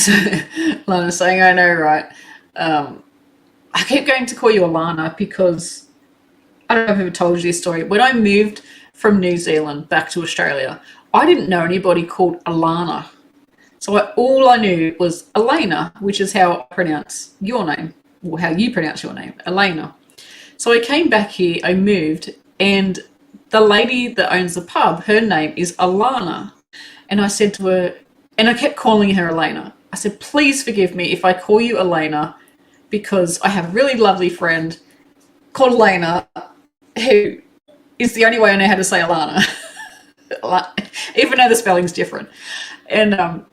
So Lana's saying, I know, right? I keep going to call you Alana because I don't know if I've ever told you this story. When I moved from New Zealand back to Australia, I didn't know anybody called Alana. So all I knew was Elena, which is how I pronounce your name, or how you pronounce your name, Elena. So I came back here, I moved, and the lady that owns the pub, her name is Alana. And I said to her, and I kept calling her Elena. I said, please forgive me if I call you Elena, because I have a really lovely friend called Elena who is the only way I know how to say Alana, even though the spelling's different. And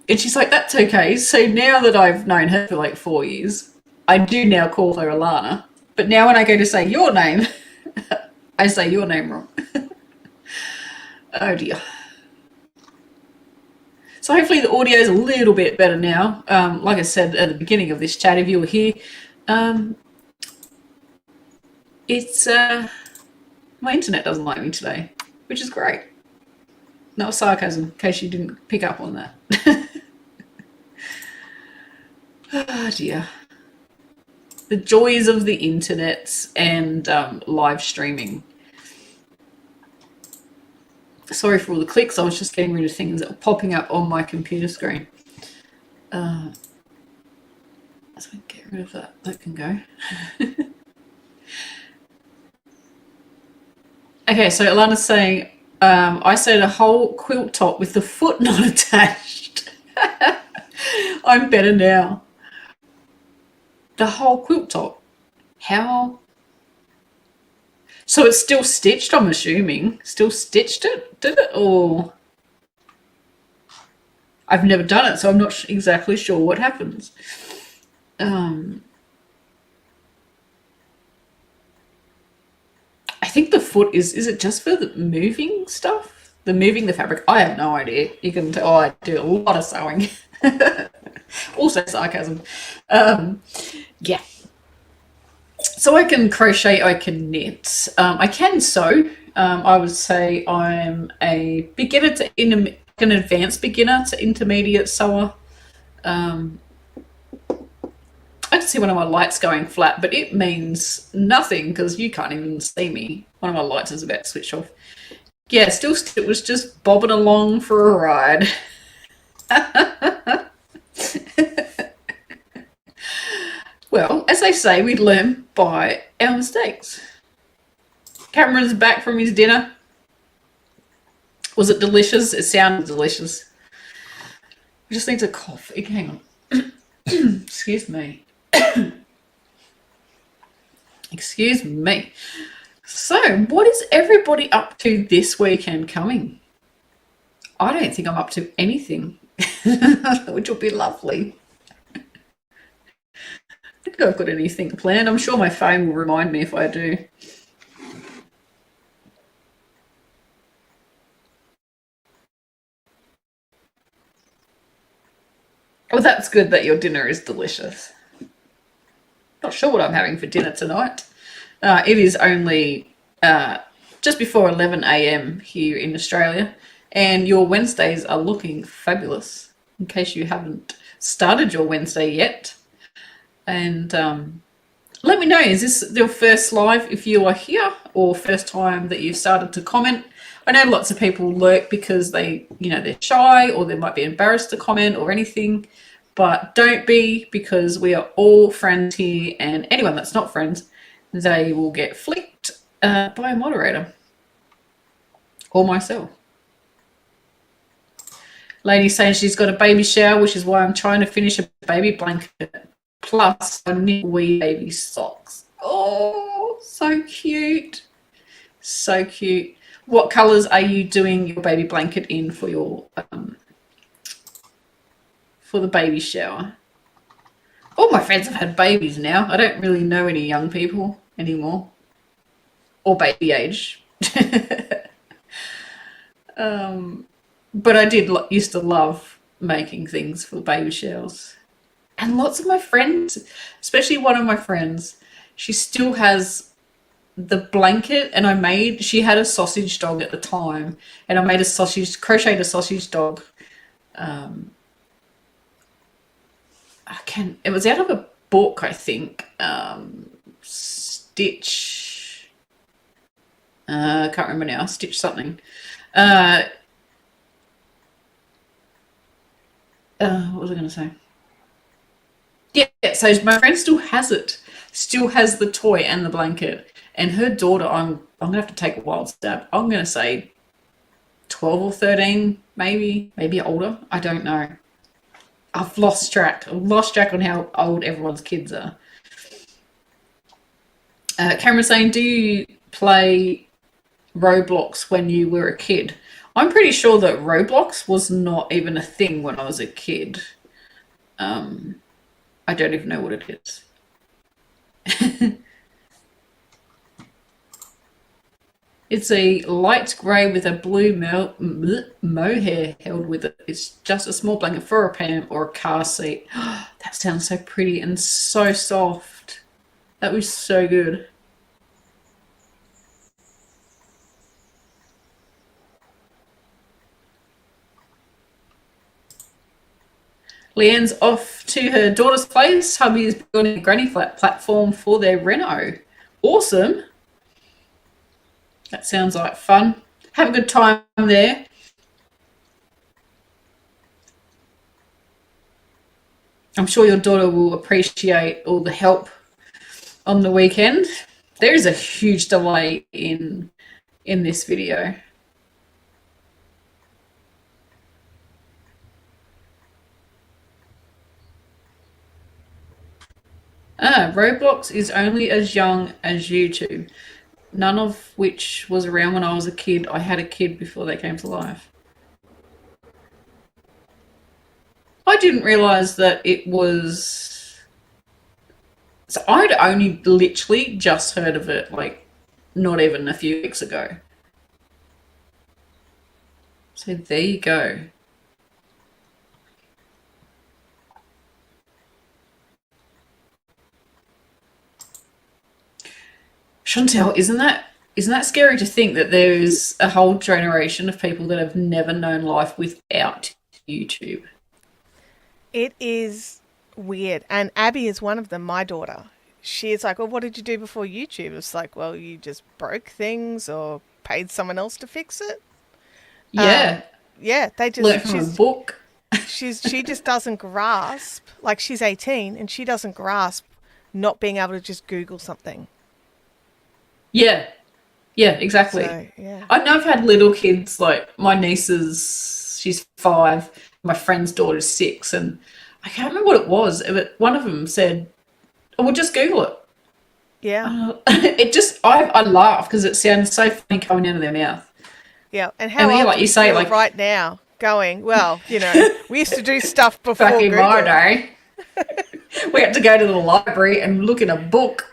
she's like, that's okay. So now that I've known her for like 4 years, I do now call her Alana. But now when I go to say your name, I say your name wrong. Oh dear. So hopefully the audio is a little bit better now. Like I said at the beginning of this chat, if you were here, it's my internet doesn't like me today, which is great. No sarcasm, in case you didn't pick up on that. Oh dear. The joys of the internet and live streaming. Sorry for all the clicks. I was just getting rid of things that were popping up on my computer screen. So get rid of that. That can go. Okay, so Alana's saying, I sewed a whole quilt top with the foot not attached. I'm better now. The whole quilt top. How? So it's still stitched, I'm assuming. Still stitched it, did it? Or I've never done it, so I'm not exactly sure what happens. I think the foot is it just for the moving stuff? The moving the fabric? I have no idea. You can tell I do a lot of sewing. Also sarcasm. Yeah. So I can crochet, I can knit. I can sew. I would say I'm a beginner to an advanced beginner to intermediate sewer. I can see one of my lights going flat, but it means nothing because you can't even see me. One of my lights is about to switch off. Yeah, it was just bobbing along for a ride. Well, as they say, we learn by our mistakes. Cameron's back from his dinner. Was it delicious? It sounded delicious. I just need to cough. Hang on. Excuse me. Excuse me. So, what is everybody up to this weekend coming? I don't think I'm up to anything, which will be lovely. I don't think I've got anything planned. I'm sure my phone will remind me if I do. Well, that's good that your dinner is delicious. Not sure what I'm having for dinner tonight. It is only just before 11 a.m. here in Australia, and your Wednesdays are looking fabulous, in case you haven't started your Wednesday yet. And let me know, is this your first live if you are here, or first time that you've started to comment? I know lots of people lurk because they're shy, or they might be embarrassed to comment or anything. But don't be, because we are all friends here, and anyone that's not friends, they will get flicked by a moderator or myself. Lady saying she's got a baby shower, which is why I'm trying to finish a baby blanket. Plus, I need wee baby socks. Oh, so cute. So cute. What colours are you doing your baby blanket in for your for the baby shower? All my friends have had babies now. I don't really know any young people anymore, or baby age. But I used to love making things for baby showers. And lots of my friends, especially one of my friends, she still has the blanket, and she had a sausage dog at the time, and I crocheted a sausage dog it was out of a book, I think. Stitch. I can't remember now. Stitch something. What was I going to say? Yeah, so my friend still has it. Still has the toy and the blanket. And her daughter, I'm going to have to take a wild stab. I'm going to say 12 or 13, maybe older. I don't know. I've lost track. I've lost track on how old everyone's kids are. Cameron's saying, do you play Roblox when you were a kid? I'm pretty sure that Roblox was not even a thing when I was a kid. I don't even know what it is. It's a light grey with a blue mohair held with it. It's just a small blanket for a pen or a car seat. That sounds so pretty and so soft. That was so good. Leanne's off to her daughter's place. Hubby is building a granny flat platform for their reno. Awesome. That sounds like fun. Have a good time there. I'm sure your daughter will appreciate all the help on the weekend. There is a huge delay in this video. Roblox is only as young as YouTube, none of which was around when I was a kid. I had a kid before they came to life. I didn't realise that it was... So I'd only literally just heard of it, like, not even a few weeks ago. So there you go. Chantelle, isn't that scary to think that there's a whole generation of people that have never known life without YouTube? It is weird. And Abby is one of them, my daughter. She is like, well, what did you do before YouTube? It's like, well, you just broke things or paid someone else to fix it. Yeah. Yeah, they just... Learn from a book. She just doesn't grasp, like she's 18 and she doesn't grasp not being able to just Google something. Yeah, exactly. So, yeah. I know I've had little kids, like my niece's, she's 5, my friend's daughter's 6, and I can't remember what it was, but one of them said, oh, well, just Google it. Yeah. It just, I laugh because it sounds so funny coming out of their mouth. Yeah, and how old like you say, like right now, going, well, you know, we used to do stuff before back in Google. my day. We had to go to the library and look in a book.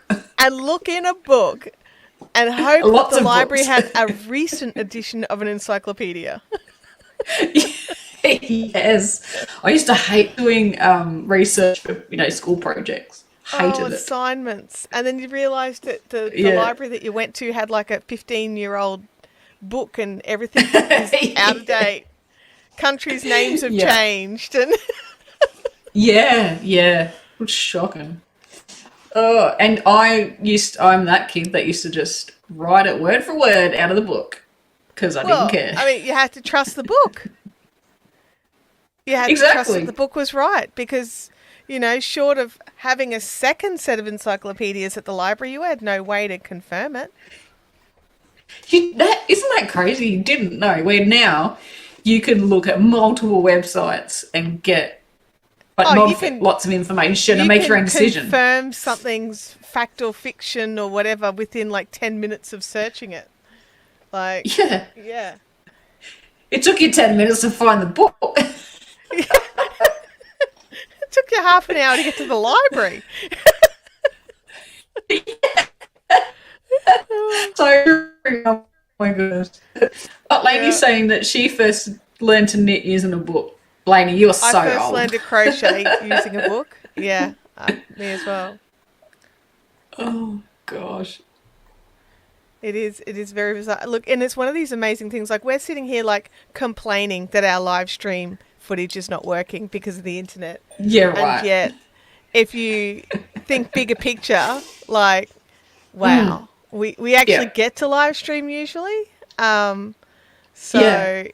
And hope that the library books. had a recent edition of an encyclopedia. Yes. I used to hate doing research for, school projects. Hated it. Assignments. And then you realised that the library that you went to had like a 15-year-old book and everything is out of date. Countries' names have changed. And Yeah. It was shocking. Oh, and I'm that kid that used to just write it word for word out of the book because I didn't care. I mean, you had to trust the book. You had to trust that the book was right because, short of having a second set of encyclopedias at the library, you had no way to confirm it. Isn't that crazy? You didn't know. Where now you can look at multiple websites and get lots of information and make your own decision. You can confirm something's fact or fiction or whatever within like 10 minutes of searching it. Like, yeah. It took you 10 minutes to find the book. It took you half an hour to get to the library. So, oh my goodness. But Lainey's saying that she first learned to knit using a book. Blaney, you are so old. I first learned to crochet using a book. Yeah, me as well. Oh, gosh. It is very bizarre. Look, and it's one of these amazing things. Like, we're sitting here, like, complaining that our live stream footage is not working because of the internet. Yeah, right. And yet, if you think bigger picture, like, wow, we actually get to live stream usually. So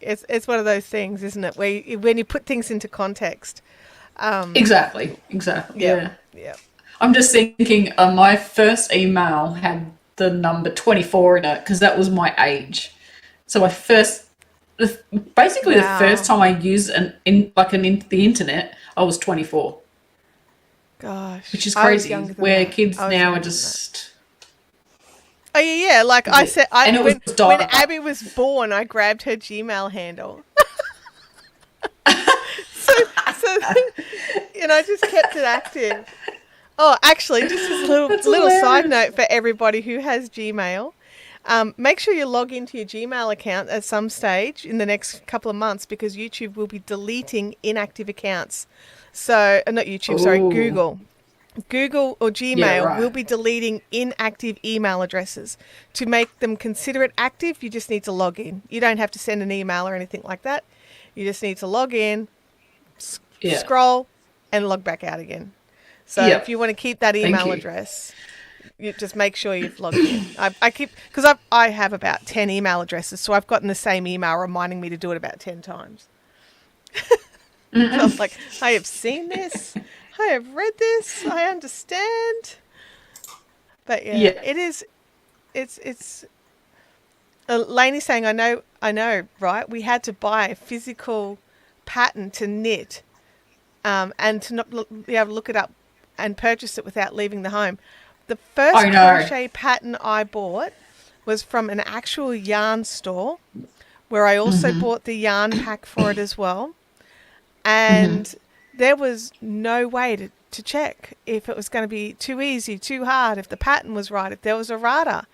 it's one of those things, isn't it? Where when you put things into context. Exactly. Yeah. I'm just thinking my first email had the number 24 in it because that was my age. So the first time I used the internet, I was 24. Gosh. Which is crazy. Where kids now are just... Oh, yeah. Like I said, when Abby was born, I grabbed her Gmail handle. so I just kept it active. Oh, actually, just as a little side note for everybody who has Gmail, make sure you log into your Gmail account at some stage in the next couple of months because YouTube will be deleting inactive accounts. So, not YouTube, sorry, Google. Google or Gmail will be deleting inactive email addresses. To make them consider it active, you just need to log in. You don't have to send an email or anything like that. You just need to log in, scroll, and log back out again. So if you want to keep that email address, you just make sure you've logged in. Because I have about 10 email addresses, so I've gotten the same email reminding me to do it about 10 times. So I was like, I have seen this. I have read this. I understand. But it is. It's. Lainey's saying, I know, right? We had to buy a physical pattern to knit, and to not be able to look it up and purchase it without leaving the home. The first crochet pattern I bought was from an actual yarn store, where I also bought the yarn pack for it as well, and. There was no way to check if it was going to be too easy, too hard, if the pattern was right, if there was a errata.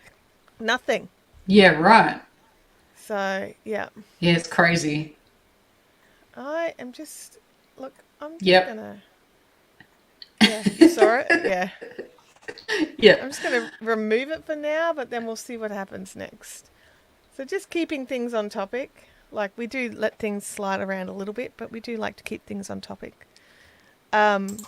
Nothing. Yeah, right. So, yeah. Yeah, it's crazy. I am just... Look, I'm just going to... Yeah, you saw it? Yeah. Yeah. I'm just going to remove it for now, but then we'll see what happens next. So just keeping things on topic. Like, we do let things slide around a little bit, but we do like to keep things on topic. And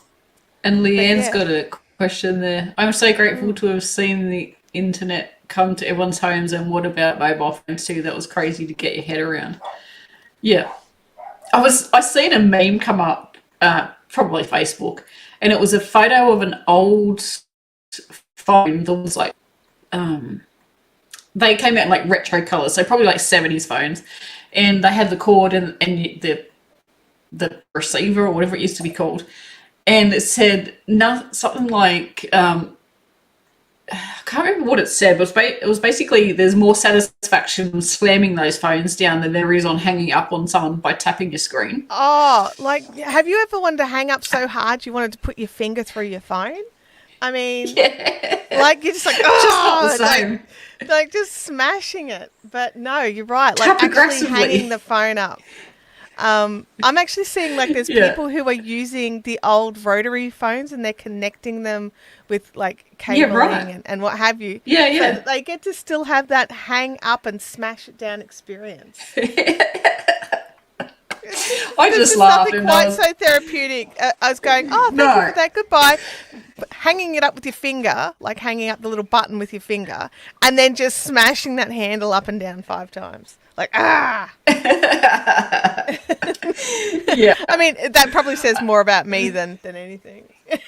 Leanne's got a question there. I'm so grateful to have seen the internet come to everyone's homes, and what about mobile phones too? That was crazy to get your head around. Yeah. I seen a meme come up, probably Facebook, and it was a photo of an old phone that was like, they came out in like retro colours, so probably like 70s phones, and they had the cord and the receiver or whatever it used to be called, and it said something like I can't remember what it said, but it was basically there's more satisfaction slamming those phones down than there is on hanging up on someone by tapping your screen. Oh, like, have you ever wanted to hang up so hard you wanted to put your finger through your phone? I mean, like, you're just like, oh, just not the same. Like just smashing it. But no, you're right. Like actually hanging the phone up. I'm actually seeing like there's people who are using the old rotary phones and they're connecting them with like cabling and what have you. Yeah. So they get to still have that hang up and smash it down experience. I just laughed. Nothing quite so therapeutic. I was going, thank you for that. Goodbye. But hanging it up with your finger, like hanging up the little button with your finger, and then just smashing that handle up and down 5 times. Like, ah! Yeah. I mean, that probably says more about me than anything. Well,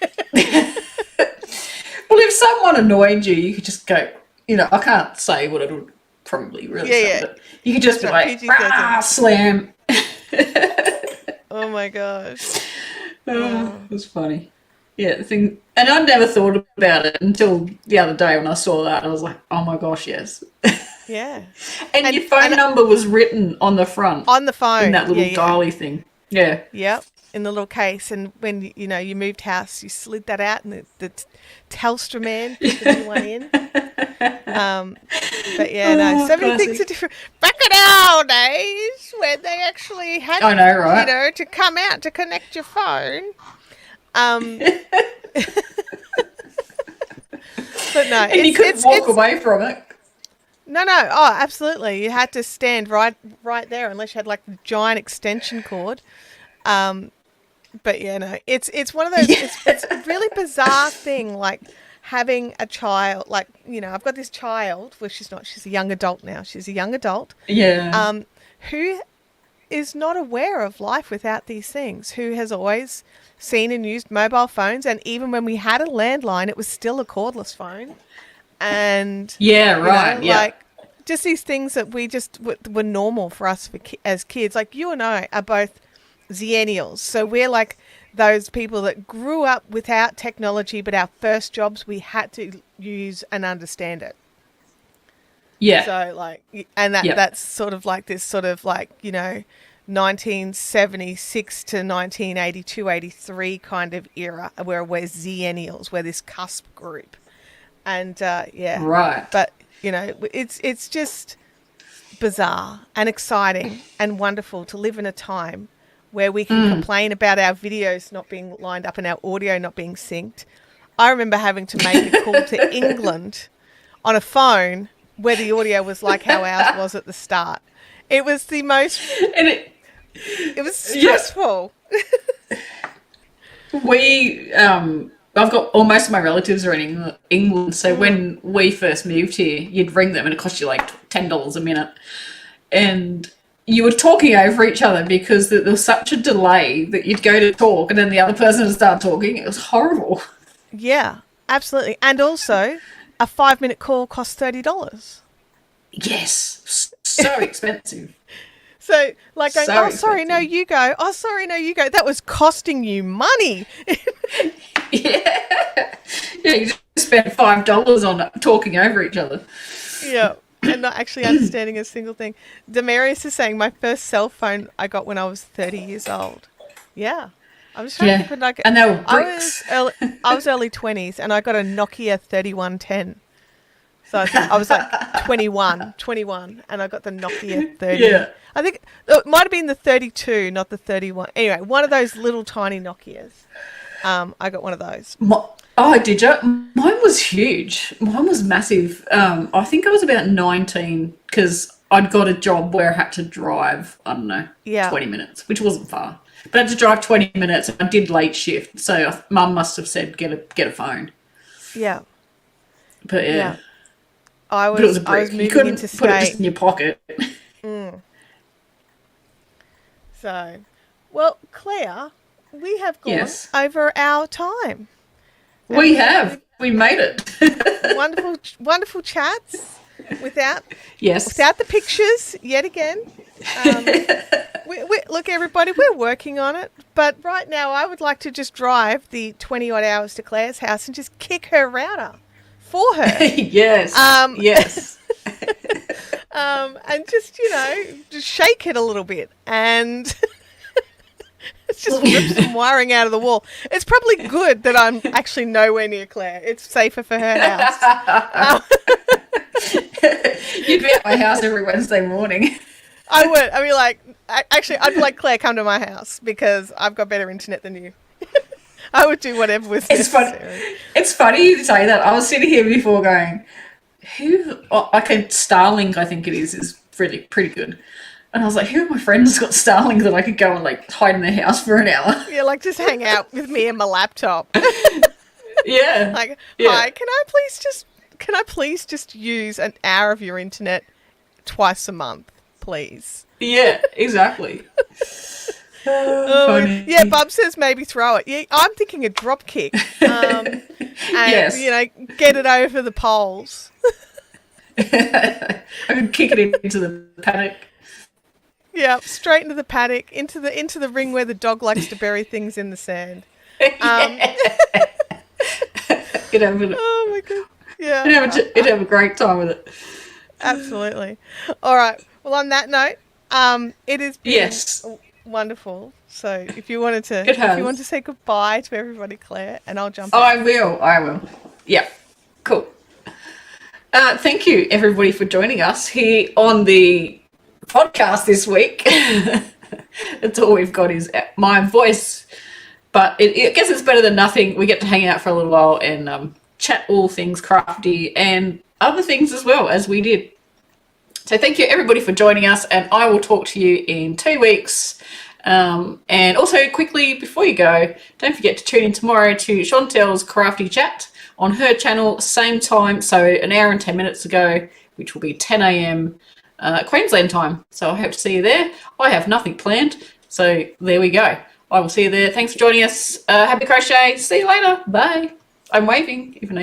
if someone annoyed you, you could just go, I can't say what it would probably really say, but you could just be like, slam. Oh my gosh. It was funny. Yeah, and I never thought about it until the other day when I saw that. I was like, oh my gosh, yes. Yeah. and your phone number was written on the front. On the phone. In that little dialy thing. Yeah. Yep. In the little case. And when, you moved house, you slid that out and the Telstra man put the new one in. But yeah, no, so many things are different. Back in our days when they actually had, to come out to connect your phone. But no, and you couldn't walk away from it. No. Oh, absolutely. You had to stand right there unless you had like the giant extension cord. But yeah, no, it's one of those. It's a really bizarre thing, like having a child. Like, you know, I've got this child. Well, she's not. She's a young adult now. She's a young adult. Yeah. Who is not aware of life without these things. Who has always seen and used mobile phones, and even when we had a landline, it was still a cordless phone. And yeah, right. You know, like just these things that we just were normal for us as kids. Like you and I are both Xennials, so we're like those people that grew up without technology, but our first jobs we had to use and understand it. Yeah. So like, and that's sort of like this sort of like, you know, 1976 to 1982, 83 kind of era where we're Xennials, we're this cusp group. And right. But you know, it's just bizarre and exciting and wonderful to live in a time where we can complain about our videos not being lined up and our audio not being synced. I remember having to make a call to England on a phone where the audio was like how ours was at the start. It was the most... And it was stressful. Yeah. I've got most of my relatives are in England, so when we first moved here, you'd ring them and it cost you like $10 a minute. And you were talking over each other because there was such a delay that you'd go to talk and then the other person would start talking. It was horrible. Yeah, absolutely. And also, a 5-minute call costs $30. Yes, so expensive. So, like, going, oh, sorry, no, you go. Oh, sorry, no, you go. That was costing you money. Yeah, you just spent $5 on talking over each other. Yeah, and not actually understanding a single thing. Demarius is saying my first cell phone I got when I was 30 years old. Yeah. I'm just trying to think when and they were bricks. I was early 20s and I got a Nokia 3110. So I was like 21 and I got the Nokia 30. Yeah. I think it might have been the 32, not the 31. Anyway, one of those little tiny Nokias. I got one of those. Oh, did you? Mine was huge. Mine was massive. I think I was about 19 because I'd got a job where I had to drive, 20 minutes, which wasn't far. But I had to drive 20 minutes and I did late shift. So Mum must have said, get a phone. Yeah. But yeah. I was moving into state. Put it just in your pocket. So, well, Claire, we have gone over our time. We have. We made it. wonderful chats without the pictures yet again. Look, everybody, we're working on it. But right now, I would like to just drive the 20-odd hours to Claire's house and just kick her router for her. Yes. Yes. And just, just shake it a little bit and just rip some wiring out of the wall. It's probably good that I'm actually nowhere near Claire. It's safer for her house. You'd be at my house every Wednesday morning. I would. I mean, like, actually, I'd be like, Claire, come to my house because I've got better internet than you. I would do whatever was necessary. It's funny you say that. I was sitting here before going, Starlink, I think it is pretty good. And I was like, who of my friends got Starlink that I could go and like hide in their house for an hour? Yeah, like just hang out with me and my laptop. Yeah. Like, hi, can I please just use an hour of your internet twice a month, please? Yeah, exactly. Yeah, Bub says maybe throw it. Yeah, I'm thinking a drop kick. And, get it over the poles. I could kick it into the paddock. Yeah, straight into the paddock, into the ring where the dog likes to bury things in the sand. Oh my God. Yeah. You'd have a great time with it. Absolutely. All right. Well, on that note, it has been wonderful. So if you want to say goodbye to everybody, Claire, and I'll jump in. I will. Yeah. Cool. Thank you, everybody, for joining us here on the podcast this week. That's all we've got is my voice, but I guess it's better than nothing. We get to hang out for a little while and chat all things crafty and other things as well, as we did. So thank you, everybody, for joining us, and I will talk to you in 2 weeks And also, quickly before you go, don't forget to tune in tomorrow to Chantelle's Crafty Chat on her channel, same time, so an hour and 10 minutes ago, which will be 10 a.m. Queensland time. So I hope to see you there. I have nothing planned, so there we go. I will see you there. Thanks for joining us. Happy crochet. See you later. Bye. I'm waving, even though